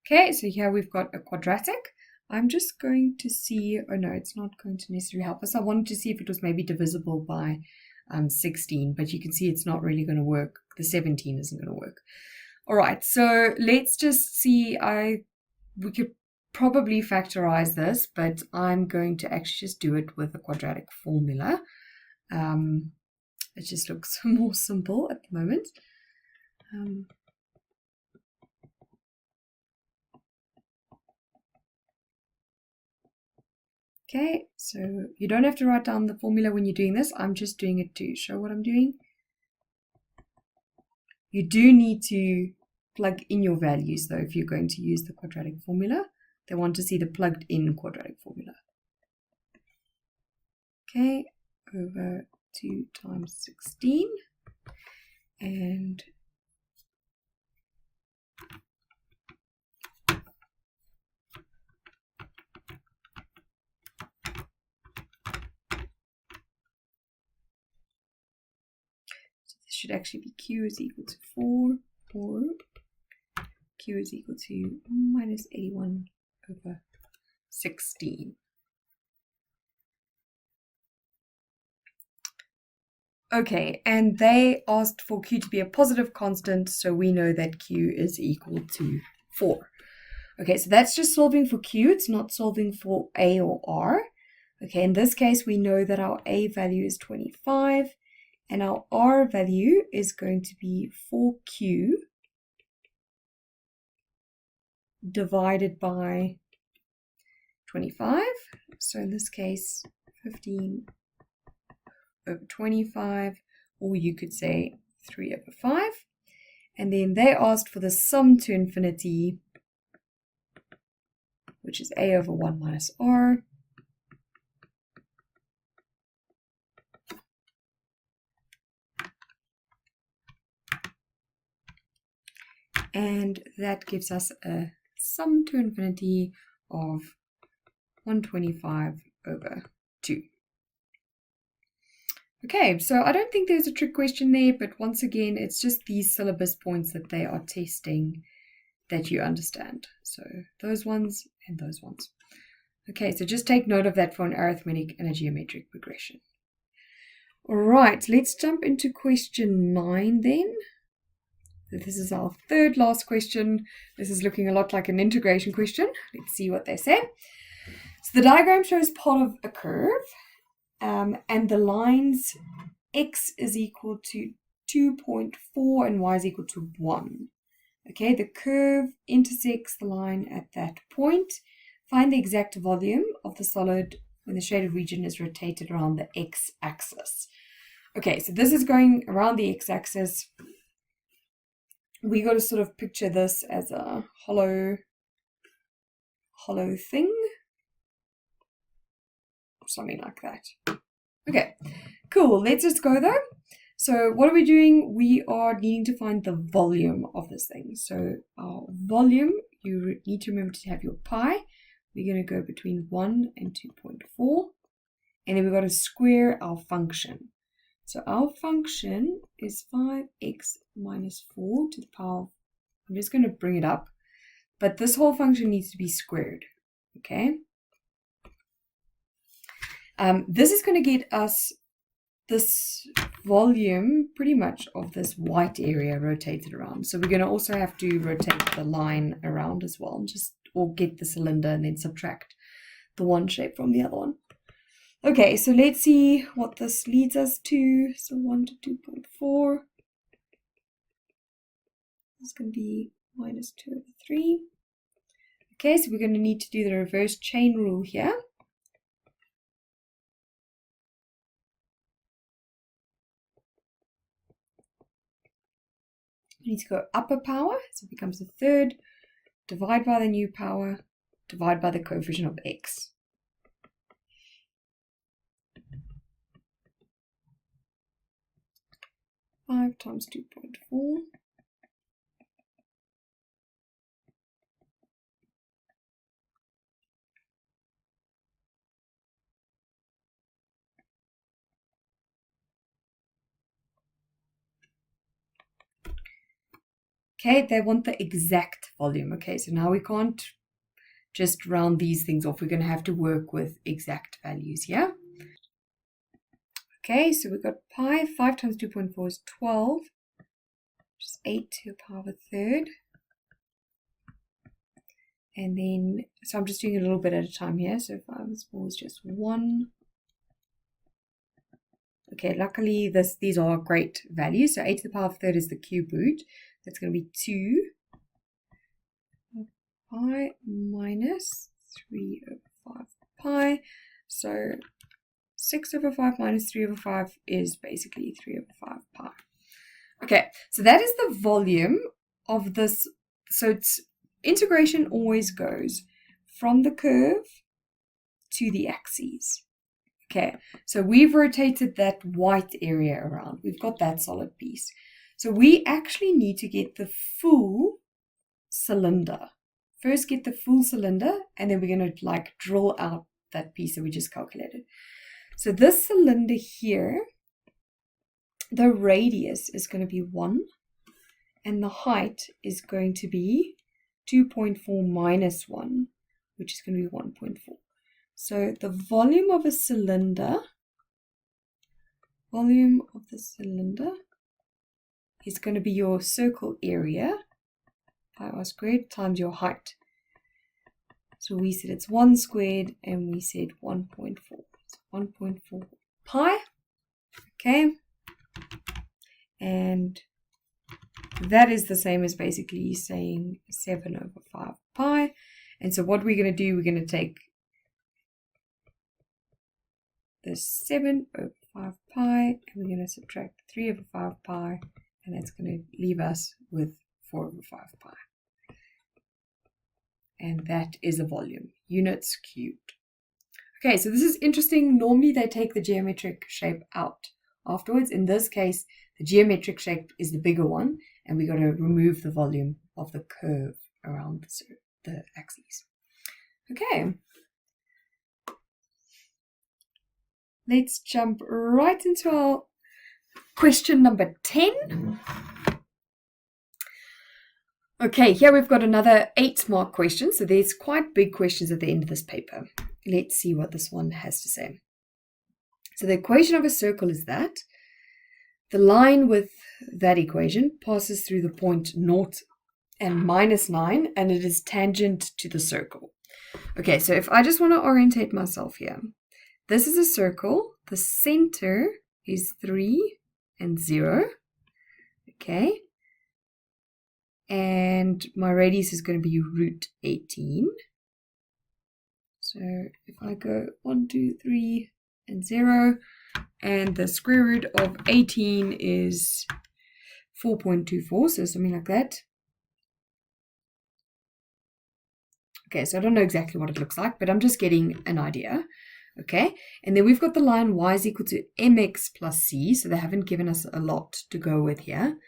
okay, so here we've got a quadratic. I'm just going to see, oh no, it's not going to necessarily help us. I wanted to see if it was maybe divisible by 16, but you can see it's not really going to work. The 17 isn't going to work. All right, so let's just see. We could probably factorize this, but I'm going to actually just do it with a quadratic formula. It just looks more simple at the moment. Okay, so you don't have to write down the formula when you're doing this. I'm just doing it to show what I'm doing. You do need to plug in your values, though, if you're going to use the quadratic formula. They want to see the plugged in quadratic formula. Okay, over 2 times 16. And should actually be q is equal to 4, or q is equal to minus 81 over 16. Okay, and they asked for q to be a positive constant, so we know that q is equal to 4. Okay, so that's just solving for q. It's not solving for a or r. Okay, in this case, we know that our a value is 25, and our r value is going to be 4q divided by 25. So in this case, 15 over 25, or you could say 3 over 5. And then they asked for the sum to infinity, which is a over 1 minus r. And that gives us a sum to infinity of 125 over 2. Okay, so I don't think there's a trick question there, but once again, it's just these syllabus points that they are testing that you understand. So those ones and those ones. Okay, so just take note of that for an arithmetic and a geometric progression. All right, let's jump into question 9 then. So this is our third last question. This is looking a lot like an integration question. Let's see what they say. So the diagram shows part of a curve, and the lines x is equal to 2.4 and y is equal to 1. Okay, the curve intersects the line at that point. Find the exact volume of the solid when the shaded region is rotated around the x-axis. Okay, so this is going around the x-axis. We got to sort of picture this as a hollow thing, or something like that. Okay, cool. Let's just go though. So what are we doing? We are needing to find the volume of this thing. So our volume, you need to remember to have your pi. We're going to go between 1 and 2.4. And then we've got to square our function. So our function is 5x minus 4 to the power of, I'm just going to bring it up, but this whole function needs to be squared, okay? This is going to get us this volume pretty much of this white area rotated around. So we're going to also have to rotate the line around as well, or get the cylinder and then subtract the one shape from the other one. Okay, so let's see what this leads us to. So 1 to 2.4. This is going to be minus 2 over 3. Okay, so we're going to need to do the reverse chain rule here. We need to go upper power, so it becomes a third, divide by the new power, divide by the coefficient of x. 5 times 2.4. Okay, they want the exact volume. Okay, so now we can't just round these things off. We're going to have to work with exact values, yeah? Okay, so we've got pi. 5 times 2.4 is 12, which is 8 to the power of a third. And then, so I'm just doing a little bit at a time here. So 5 and 4 is just 1. Okay, luckily these are great values. So 8 to the power of a third is the cube root. That's going to be 2 pi minus 3 over 5 pi. So 6 over 5 minus 3 over 5 is basically 3 over 5 pi. Okay, so that is the volume of this. So it's integration always goes from the curve to the axes. Okay, so we've rotated that white area around. We've got that solid piece. So we actually need to get the full cylinder. First get the full cylinder, and then we're going to like drill out that piece that we just calculated. So this cylinder here, the radius is going to be 1, and the height is going to be 2.4 minus 1, which is going to be 1.4. So the volume of a cylinder, is going to be your circle area, pi r squared, times your height. So we said it's 1 squared, and we said 1.4. So 1.4 pi. Okay. And that is the same as basically saying 7 over 5 pi. And so what we're going to do, we're going to take the 7 over 5 pi, and we're going to subtract 3 over 5 pi, and that's going to leave us with 4 over 5 pi. And that is a volume, units cubed. Okay, so this is interesting. Normally they take the geometric shape out afterwards. In this case, the geometric shape is the bigger one, and we got to remove the volume of the curve around the axes. Okay. Let's jump right into our question number 10. Okay, here we've got another 8-mark question. So there's quite big questions at the end of this paper. Let's see what this one has to say. So the equation of a circle is that the line with that equation passes through the point 0 and minus 9, and it is tangent to the circle. Okay, so if I just want to orientate myself here, this is a circle. The center is 3 and 0. Okay. And my radius is going to be root 18. So if I go 1, 2, 3, and 0, and the square root of 18 is 4.24, so something like that. Okay, so I don't know exactly what it looks like, but I'm just getting an idea. Okay, and then we've got the line y is equal to mx plus c, so they haven't given us a lot to go with here.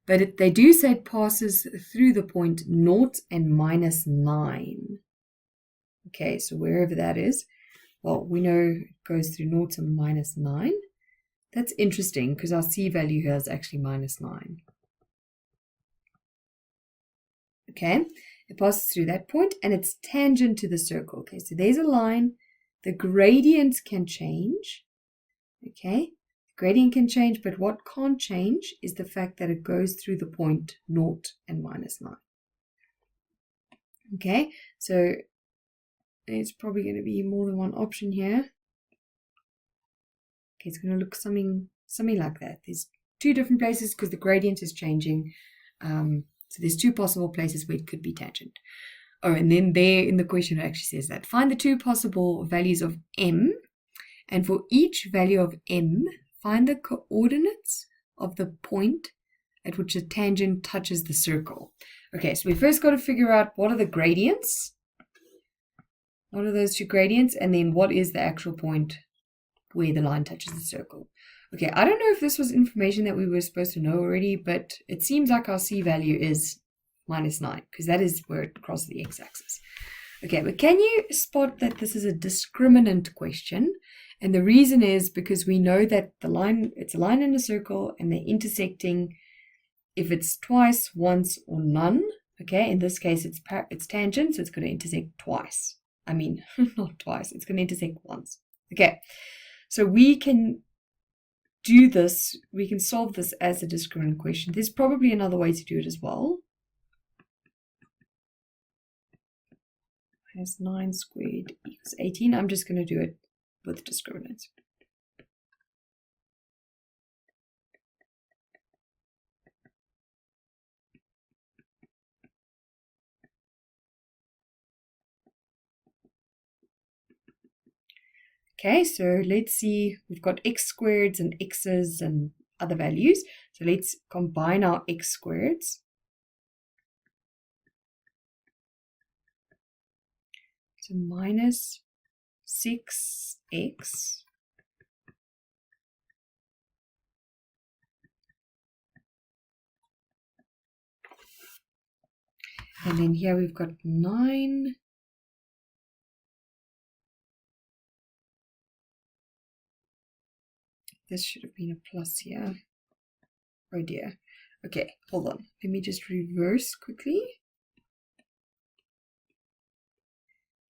But they do say it passes through the point 0 and minus 9. Okay, so wherever that is, well, we know it goes through 0 and minus 9. That's interesting because our c value here is actually minus 9. Okay, it passes through that point and it's tangent to the circle. Okay, so there's a line. The gradient can change. Okay. Gradient can change, but what can't change is the fact that it goes through the point 0 and minus 9. Okay, so there's probably going to be more than one option here. Okay, it's going to look something like that. There's 2 different places because the gradient is changing. So there's 2 possible places where it could be tangent. Oh, and then there in the question it actually says that. Find the 2 possible values of m, and for each value of m, find the coordinates of the point at which a tangent touches the circle. Okay, so we first got to figure out what are the gradients. What are those 2 gradients? And then what is the actual point where the line touches the circle? Okay, I don't know if this was information that we were supposed to know already, but it seems like our C value is -9, because that is where it crosses the x-axis. Okay, but can you spot that this is a discriminant question? And the reason is because we know that it's a line in a circle and they're intersecting if it's twice, once, or none. Okay, in this case it's tangent, so it's going to intersect twice. I mean, not twice, it's going to intersect once. Okay, so we can do this, we can solve this as a discriminant question. There's probably another way to do it as well. -9 squared equals 18. I'm just going to do it with discriminants. Okay, so let's see, we've got x squareds and x's and other values. So let's combine our x squareds. So minus 6x and then here we've got 9 this should have been a plus here. Oh dear. Okay, hold on. Let me just reverse quickly.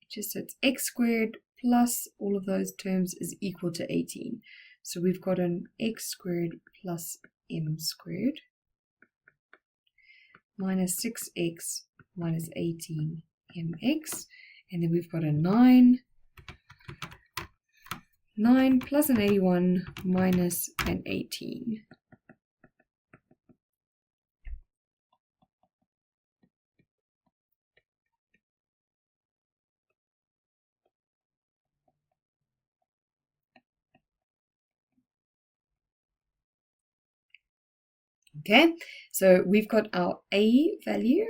Just so it's x squared plus all of those terms is equal to 18. So we've got an x squared plus m squared minus 6x minus 18mx. And then we've got a 9 plus an 81 minus an 18. Okay, so we've got our A value,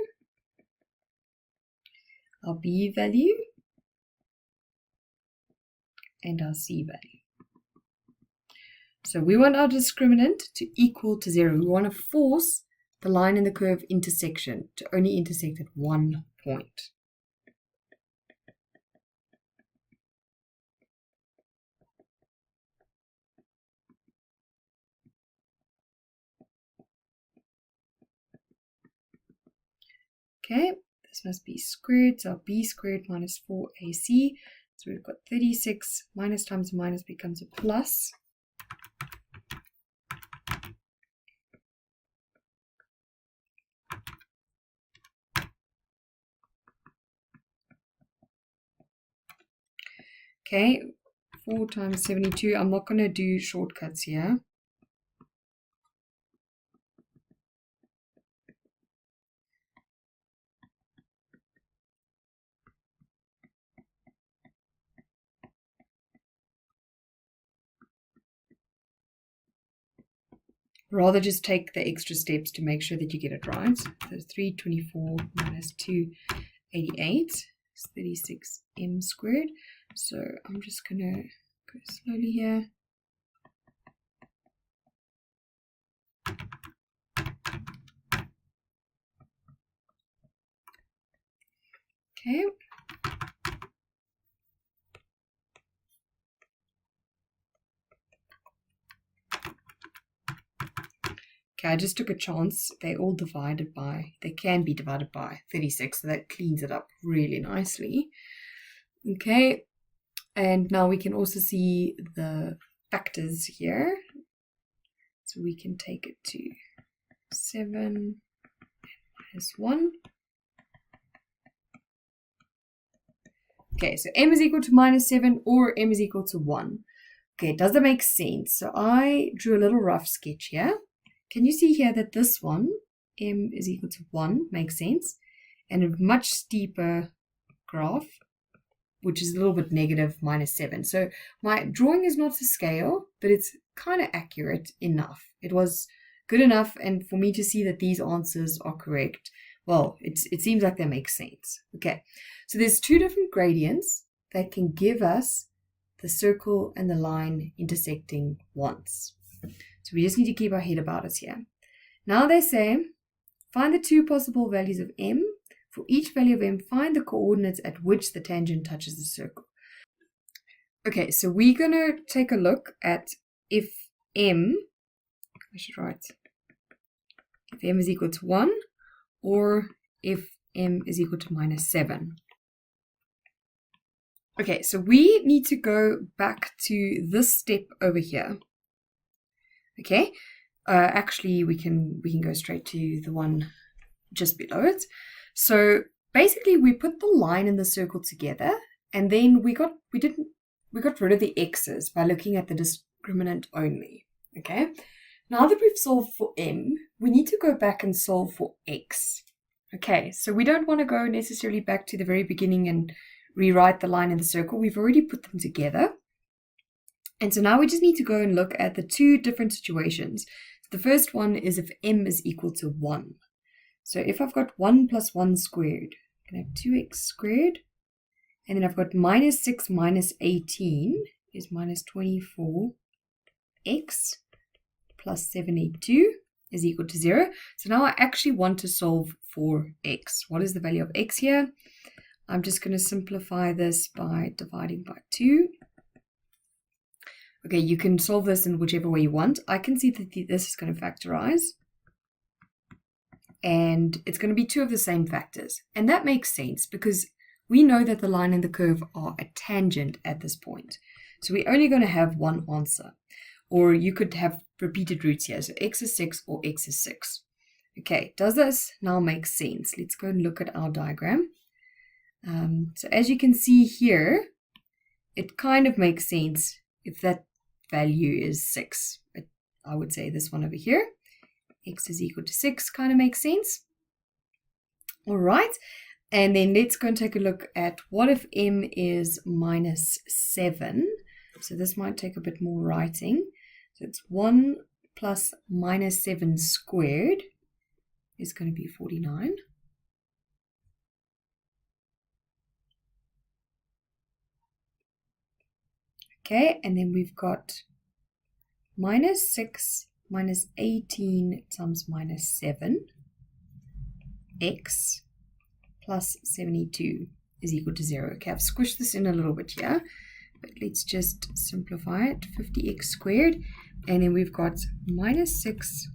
our B value, and our C value. So we want our discriminant to equal to 0. We want to force the line in the curve intersection to only intersect at one point. Okay, this must be squared, so b squared minus 4ac. So we've got 36 minus times minus becomes a plus. Okay, 4 times 72. I'm not going to do shortcuts here. Rather just take the extra steps to make sure that you get it right. So 324 minus 288 is 36m squared. So I'm just going to go slowly here. Okay. Okay, I just took a chance. They can be divided by 36, so that cleans it up really nicely. Okay, and now we can also see the factors here. So we can take it to 7 minus 1. Okay, so m is equal to minus 7 or m is equal to 1. Okay, does that make sense? So I drew a little rough sketch here. Can you see here that this one, m is equal to 1, makes sense? And a much steeper graph, which is a little bit negative, minus 7. So my drawing is not to scale, but it's kind of accurate enough. It was good enough, and for me to see that these answers are correct, well, it seems like they make sense. Okay, so there's two different gradients that can give us the circle and the line intersecting once. So we just need to keep our head about us here. Now they say, find the two possible values of m. For each value of m, find the coordinates at which the tangent touches the circle. Okay, so we're going to take a look at if m, I should write, if m is equal to 1 or if m is equal to minus 7. Okay, so we need to go back to this step over here. Okay, actually we can go straight to the one just below it. So basically we put the line and the circle together, and then we got rid of the x's by looking at the discriminant only. Okay, now that we've solved for m, we need to go back and solve for x. Okay, so we don't want to go necessarily back to the very beginning and rewrite the line and the circle. We've already put them together. And so now we just need to go and look at the two different situations. The first one is if m is equal to 1. So if I've got 1 plus 1 squared, I can have 2x squared. And then I've got minus 6 minus 18 is minus 24x plus 782 is equal to 0. So now I actually want to solve for x. What is the value of x here? I'm just going to simplify this by dividing by 2. Okay, you can solve this in whichever way you want. I can see that this is going to factorize. And it's going to be two of the same factors. And that makes sense because we know that the line and the curve are a tangent at this point. So we're only going to have one answer. Or you could have repeated roots here. So x is 6 or x is 6. Okay, does this now make sense? Let's go and look at our diagram. So as you can see here, it kind of makes sense if that value is 6. I would say this one over here, x is equal to 6, kind of makes sense. All right, and then let's go and take a look at what if m is minus 7. So this might take a bit more writing. So it's 1 plus minus 7 squared is going to be 49. Okay, and then we've got minus 6 minus 18 times minus 7 x plus 72 is equal to 0. Okay, I've squished this in a little bit here, but let's just simplify it. 50x squared, and then we've got minus 6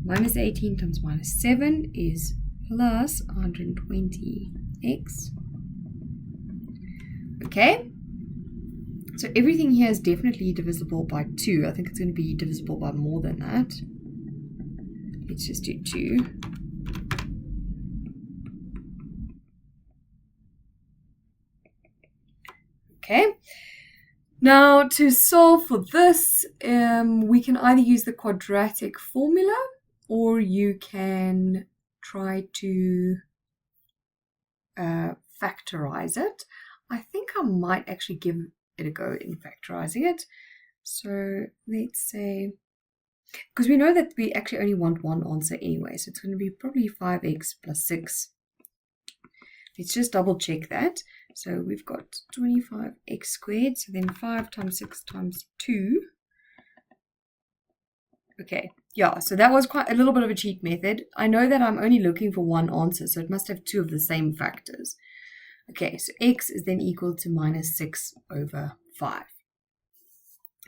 minus 18 times minus 7 is plus 120x. Okay, so everything here is definitely divisible by 2. I think it's going to be divisible by more than that. Let's just do 2. Okay, now to solve for this, we can either use the quadratic formula or you can try to factorize it. I think I might actually give it a go in factorizing it. So let's say, because we know that we actually only want one answer anyway, so it's going to be probably 5x plus 6. Let's just double check that. So we've got 25x squared, so then 5 times 6 times 2. Okay, yeah, so that was quite a little bit of a cheat method. I know that I'm only looking for one answer, so it must have two of the same factors. Okay, so x is then equal to minus 6 over 5.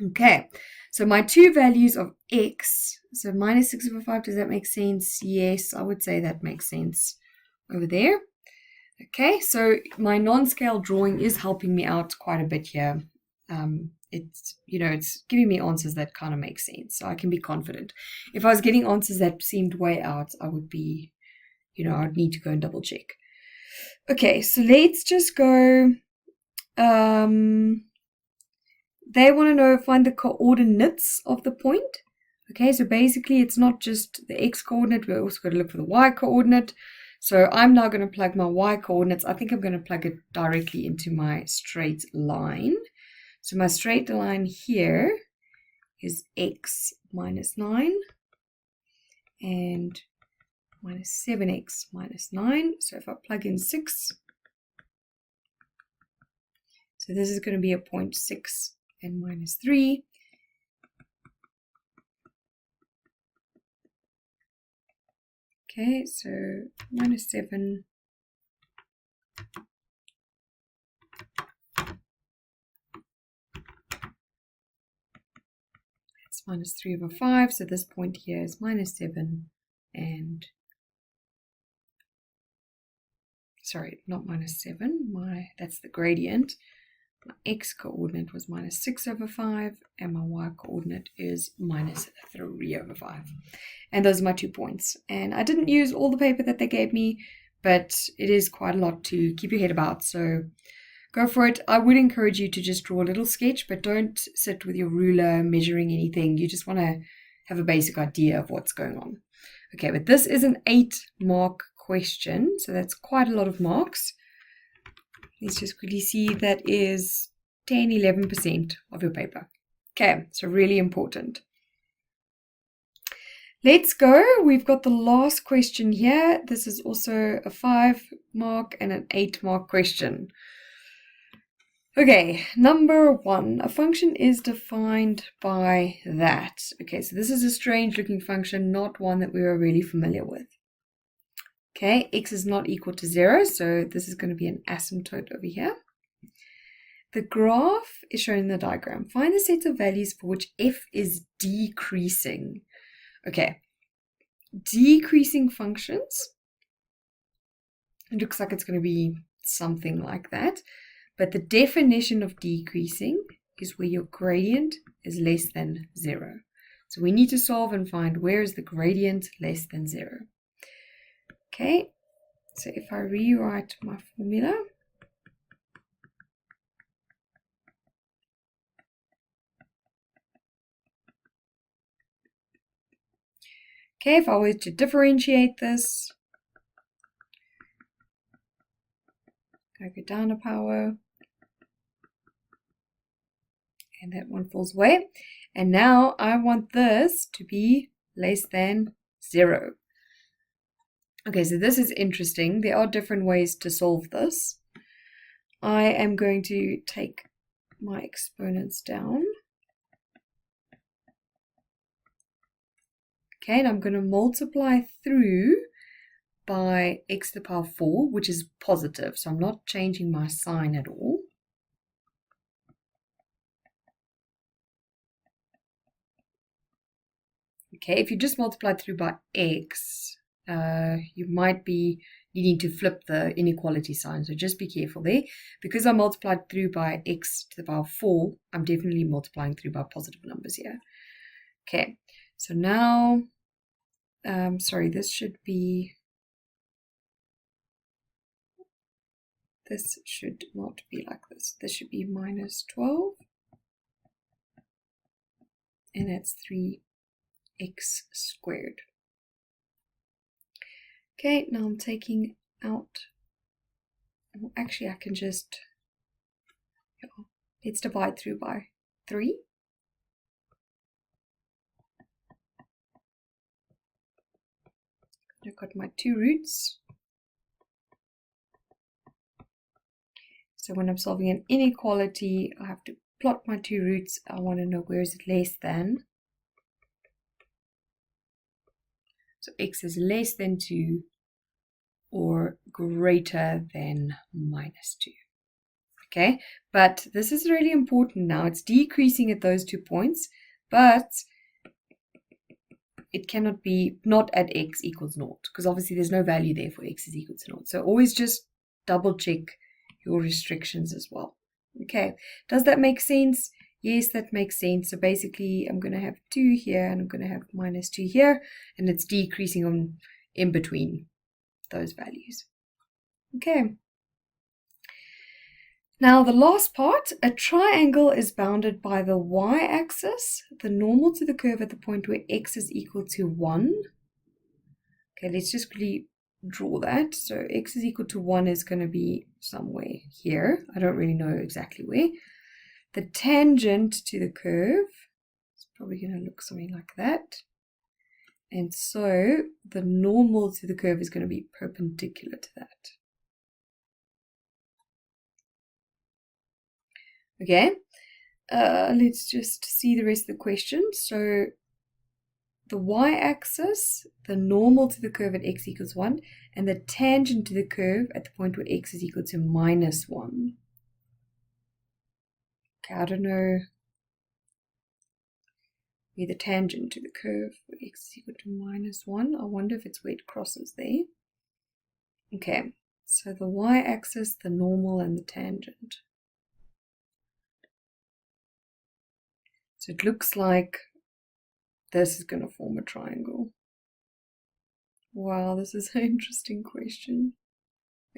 Okay, so my two values of x, so minus 6 over 5, does that make sense? Yes, I would say that makes sense over there. Okay, so my non-scale drawing is helping me out quite a bit here. It's giving me answers that kind of make sense, so I can be confident. If I was getting answers that seemed way out, I would be, I'd need to go and double check. Okay, so let's just go. They want to know, find the coordinates of the point. Okay, so basically it's not just the x coordinate, we're also going to look for the y coordinate. So I'm now going to plug my y coordinates. I think I'm going to plug it directly into my straight line. So my straight line here is x minus 9 and minus 7x minus 9. So if I plug in 6, so this is going to be a point 6 and minus 3. Okay, so minus 7. It's minus 3 over 5, so this point here is minus 7 and, sorry, not minus 7, that's the gradient. My x coordinate was minus 6 over 5, and my y coordinate is minus 3 over 5. And those are my 2 points. And I didn't use all the paper that they gave me, but it is quite a lot to keep your head about, so go for it. I would encourage you to just draw a little sketch, but don't sit with your ruler measuring anything. You just want to have a basic idea of what's going on. Okay, but this is an 8-mark question, so that's quite a lot of marks. Let's just quickly see, that is 10-11% of your paper. Okay, so really important. Let's go. We've got the last question here. This is also a 5-mark and an 8-mark question. Okay, number 1, a function is defined by that. Okay, so this is a strange looking function, not one that we are really familiar with. Okay, x is not equal to 0, so this is going to be an asymptote over here. The graph is shown in the diagram. Find the set of values for which f is decreasing. Okay, decreasing functions. It looks like it's going to be something like that. But the definition of decreasing is where your gradient is less than 0. So we need to solve and find where is the gradient less than 0. Okay, so if I rewrite my formula, okay, if I were to differentiate this, I go down a power, and that one falls away. And now I want this to be less than 0. Okay, so this is interesting. There are different ways to solve this. I am going to take my exponents down. Okay, and I'm going to multiply through by x to the power 4, which is positive, so I'm not changing my sign at all. Okay, if you just multiply through by x, you might be needing to flip the inequality sign, so just be careful there. Because I multiplied through by x to the power 4, I'm definitely multiplying through by positive numbers here. Okay, so now, sorry, this should not be like this. This should be minus 12, and that's 3x squared. Okay, now I'm taking out, well, actually I can just, let's divide through by 3. I've got my 2 roots. So when I'm solving an inequality, I have to plot my 2 roots. I want to know where is it less than. So x is less than 2 or greater than minus 2. Okay, but this is really important now. It's decreasing at those 2 points, but it cannot be not at x equals 0, because obviously there's no value there for x is equal to 0. So always just double check your restrictions as well. Okay, does that make sense? Yes, that makes sense. So basically I'm going to have 2 here and I'm going to have minus 2 here, and it's decreasing on in between those values. Okay. Now the last part, a triangle is bounded by the y-axis, the normal to the curve at the point where x is equal to 1. Okay, let's just quickly draw that. So x is equal to 1 is going to be somewhere here. I don't really know exactly where. The tangent to the curve is probably going to look something like that. And so the normal to the curve is going to be perpendicular to that. Okay, let's just see the rest of the question. So the y-axis, the normal to the curve at x equals 1, and the tangent to the curve at the point where x is equal to minus 1. Okay, I don't know where the tangent to the curve where x is equal to minus 1. I wonder if it's where it crosses there. Okay, so the y-axis, the normal, and the tangent. So it looks like this is going to form a triangle. Wow, this is an interesting question.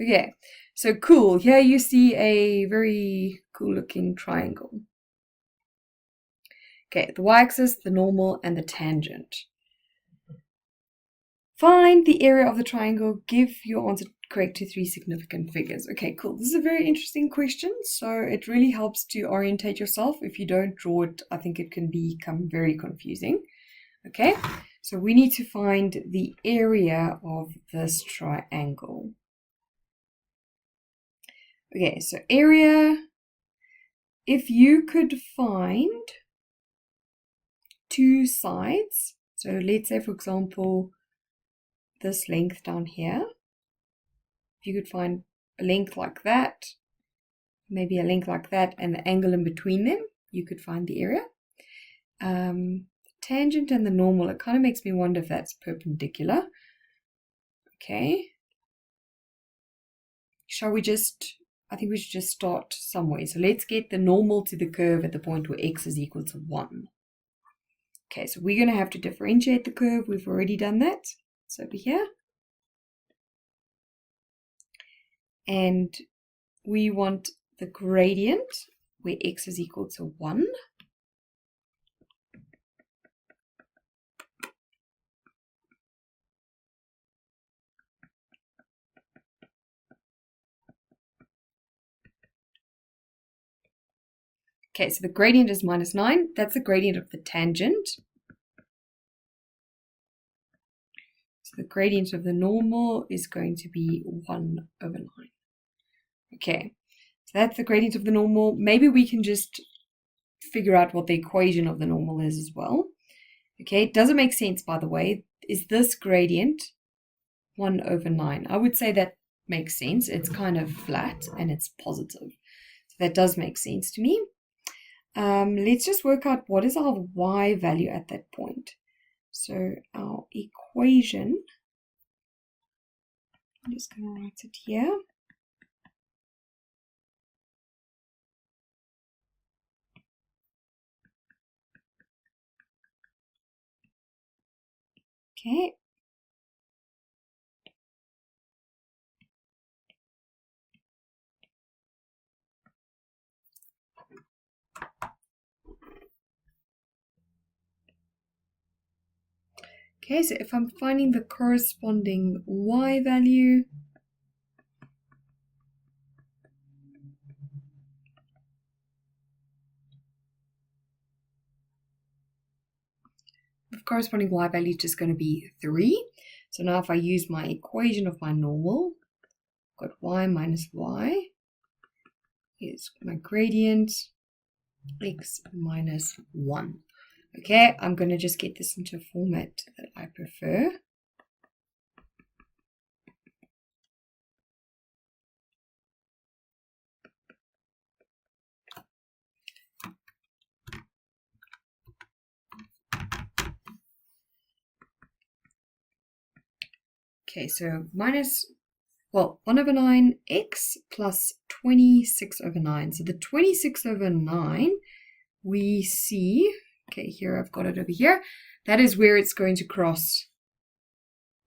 Okay, so cool. Here you see a very cool looking triangle. Okay, the y-axis, the normal, and the tangent. Find the area of the triangle. Give your answer correct to 3 significant figures. Okay, cool. This is a very interesting question. So it really helps to orientate yourself. If you don't draw it, I think it can become very confusing. Okay, so we need to find the area of this triangle. Okay, so area, if you could find 2 sides, so let's say, for example, this length down here, if you could find a length like that, maybe a length like that, and the angle in between them, you could find the area. Tangent and the normal, it kind of makes me wonder if that's perpendicular. Okay. Shall we just, I think we should just start somewhere. So let's get the normal to the curve at the point where x is equal to 1. Okay, so we're going to have to differentiate the curve. We've already done that. It's over here. And we want the gradient where x is equal to 1. Okay, so the gradient is minus 9. That's the gradient of the tangent. So the gradient of the normal is going to be 1 over 9. Okay, so that's the gradient of the normal. Maybe we can just figure out what the equation of the normal is as well. Okay, does it make sense, by the way? Is this gradient 1 over 9? I would say that makes sense. It's kind of flat and it's positive. So that does make sense to me. Let's just work out what is our y value at that point. So our equation, I'm just going to write it here. Okay. Okay, so if I'm finding the corresponding y value, the corresponding y value is just going to be 3. So now if I use my equation of my normal, I've got y minus y is my gradient, x minus 1. Okay, I'm going to just get this into a format that I prefer. Okay, so 1 over 9 x plus 26 over 9. So the 26 over 9, we see, okay, here I've got it over here. That is where it's going to cross.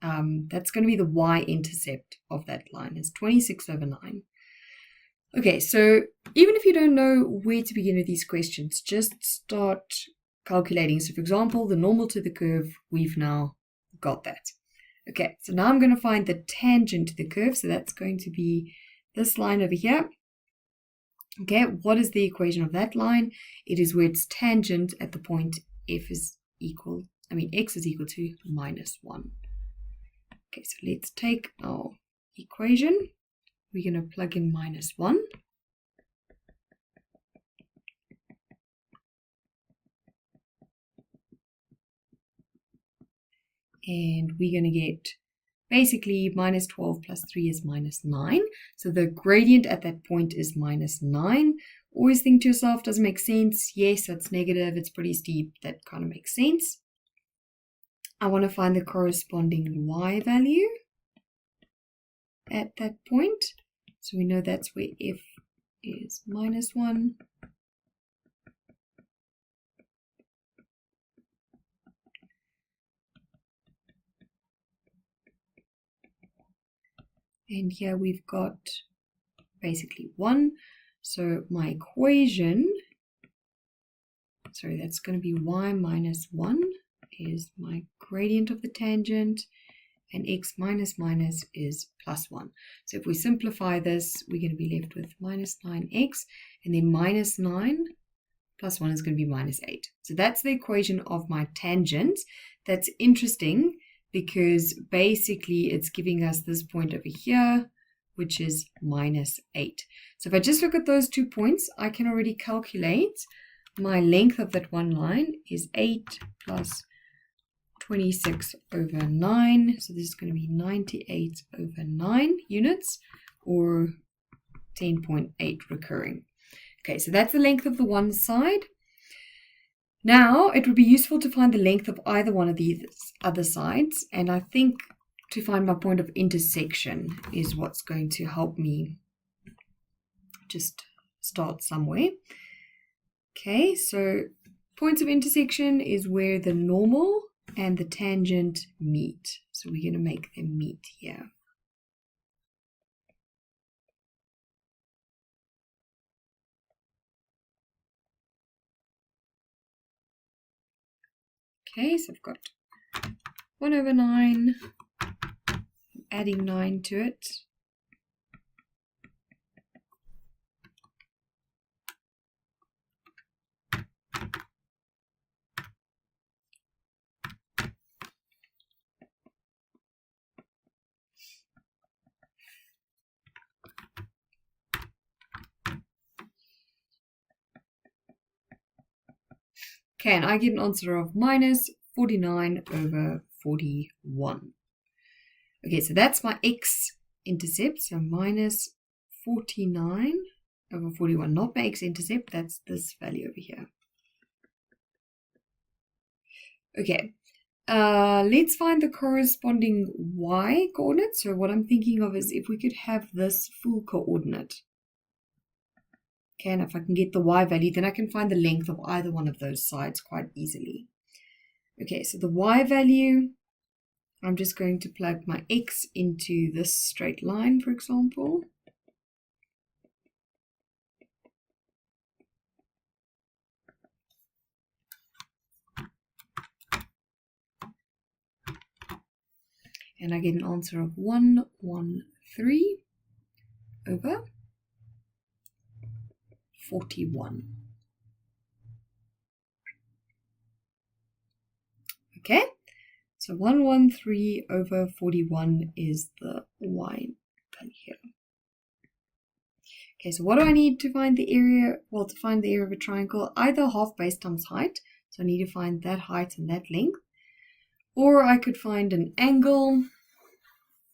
That's going to be the y-intercept of that line. It's 26 over 9. Okay, so even if you don't know where to begin with these questions, just start calculating. So for example, the normal to the curve, we've now got that. Okay, so now I'm going to find the tangent to the curve. So that's going to be this line over here. Okay, what is the equation of that line? It is where its tangent at the point x is equal to minus 1. Okay, so let's take our equation. We're going to plug in minus 1. And we're going to get basically minus 12 plus 3 is minus 9. So the gradient at that point is minus 9. Always think to yourself, does it make sense? Yes, that's negative. It's pretty steep. That kind of makes sense. I want to find the corresponding y value at that point. So we know that's where f is minus 1. And here we've got basically 1. So my equation, sorry, that's going to be y minus 1 is my gradient of the tangent, and x minus minus is plus 1. So if we simplify this, we're going to be left with minus 9x, and then minus 9 plus 1 is going to be minus 8. So that's the equation of my tangent. That's interesting because basically it's giving us this point over here, which is minus 8. So if I just look at those 2 points, I can already calculate my length of that one line is 8 plus 26 over 9. So this is going to be 98 over 9 units, or 10.8 recurring. Okay, so that's the length of the one side. Now, it would be useful to find the length of either one of these other sides, and I think to find my point of intersection is what's going to help me just start somewhere. Okay, so points of intersection is where the normal and the tangent meet. So we're going to make them meet here. Okay, so I've got 1 over 9, adding 9 to it. Okay, and I get an answer of minus 49 over 41. Okay, so that's my x-intercept, so minus 49 over 41, not my x-intercept, that's this value over here. Okay, let's find the corresponding y coordinate. So what I'm thinking of is if we could have this full coordinate. Okay, and if I can get the y value, then I can find the length of either one of those sides quite easily. Okay, so the y value, I'm just going to plug my x into this straight line, for example. And I get an answer of 113 over 41. Okay, so 113 over 41 is the y value here. Okay, so what do I need to find the area? Well, to find the area of a triangle, either half base times height. So I need to find that height and that length. Or I could find an angle,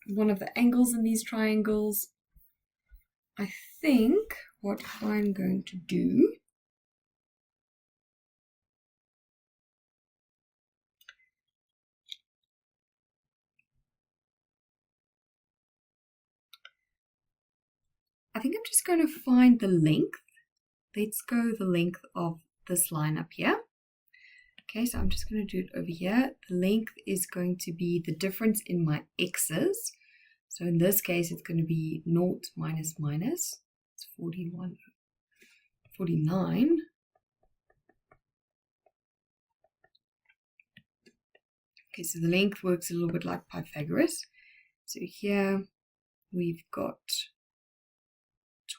one of the angles in these triangles. I think what I'm going to do I think I'm just going to find the length. Let's go the length of this line up here. Okay, so I'm just going to do it over here. The length is going to be the difference in my x's. So in this case, it's going to be 0 minus minus. It's 49. Okay, so the length works a little bit like Pythagoras. So here we've got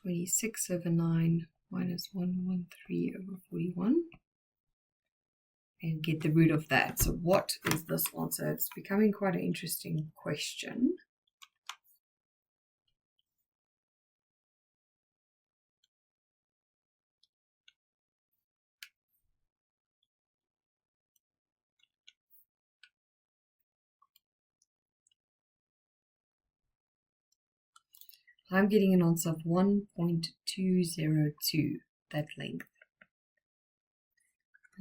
26 over 9 minus 113 over 41. And get the root of that. So what is this answer? It's becoming quite an interesting question. I'm getting an answer of 1.202, that length.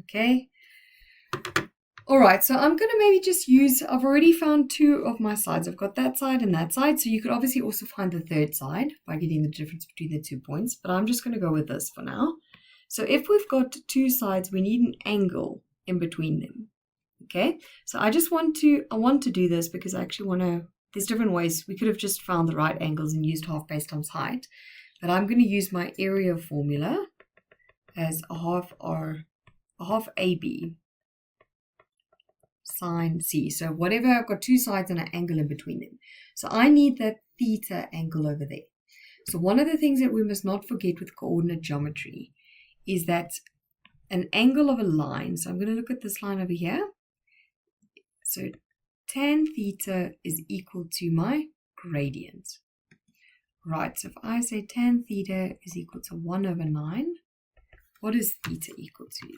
Okay. All right, so I'm going to maybe just use, I've already found two of my sides. I've got that side and that side. So you could obviously also find the third side by getting the difference between the 2 points. But I'm just going to go with this for now. So if we've got two sides, we need an angle in between them. Okay, so I want to do this because I actually want to, there's different ways. We could have just found the right angles and used half base times height. But I'm going to use my area formula as a half AB sine C. So whatever, I've got two sides and an angle in between them. So I need that theta angle over there. So one of the things that we must not forget with coordinate geometry is that an angle of a line, so I'm going to look at this line over here. So tan theta is equal to my gradient. Right, so if I say tan theta is equal to 1 over 9, what is theta equal to?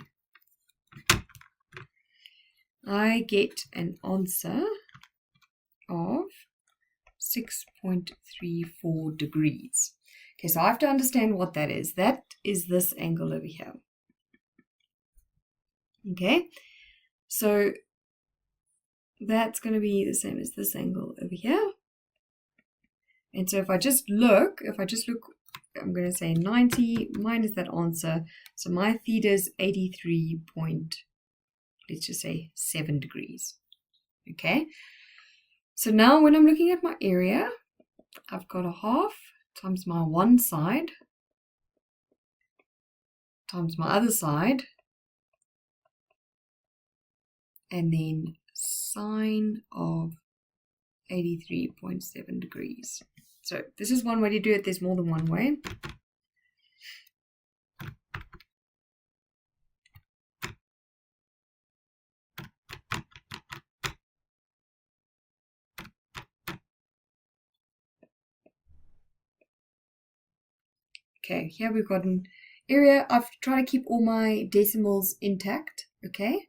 I get an answer of 6.34 degrees. Okay, so I have to understand what that is. That is this angle over here. Okay, so that's going to be the same as this angle over here. And so if I just look, I'm going to say 90 minus that answer. So my theta is 83 let's just say 7 degrees. Okay, so now when I'm looking at my area, I've got a half times my one side times my other side, and then sine of 83.7 degrees. So this is one way to do it. There's more than one way. Okay, here we've got an area. I've tried to keep all my decimals intact, okay?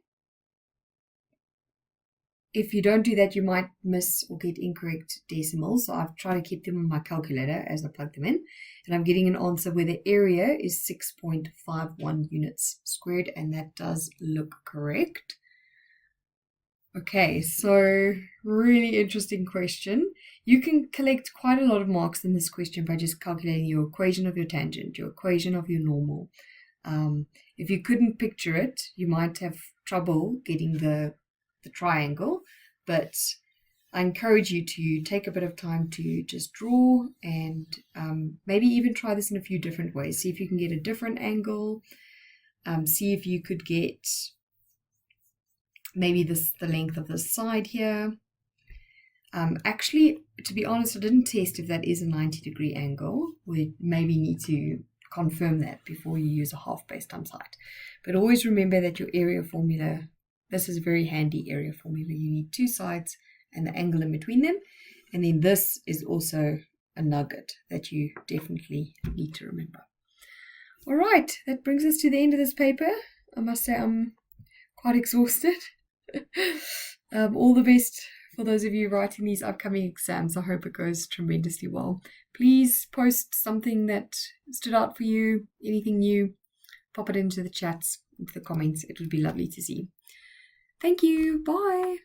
If you don't do that, you might miss or get incorrect decimals. So I've tried to keep them on my calculator as I plug them in. And I'm getting an answer where the area is 6.51 units squared, and that does look correct. Okay, so really interesting question. You can collect quite a lot of marks in this question by just calculating your equation of your tangent, your equation of your normal. If you couldn't picture it, you might have trouble getting the triangle, but I encourage you to take a bit of time to just draw and maybe even try this in a few different ways. See if you can get a different angle. See if you could get maybe the length of this side here. Actually, to be honest, I didn't test if that is a 90-degree angle. We maybe need to confirm that before you use a half base times height. But always remember that your area formula, this is a very handy area formula. You need two sides and the angle in between them. And then this is also a nugget that you definitely need to remember. All right, that brings us to the end of this paper. I must say I'm quite exhausted. All the best for those of you writing these upcoming exams. I hope it goes tremendously well. Please post something that stood out for you, anything new, pop it into the chats, into the comments. It would be lovely to see. Thank you. Bye.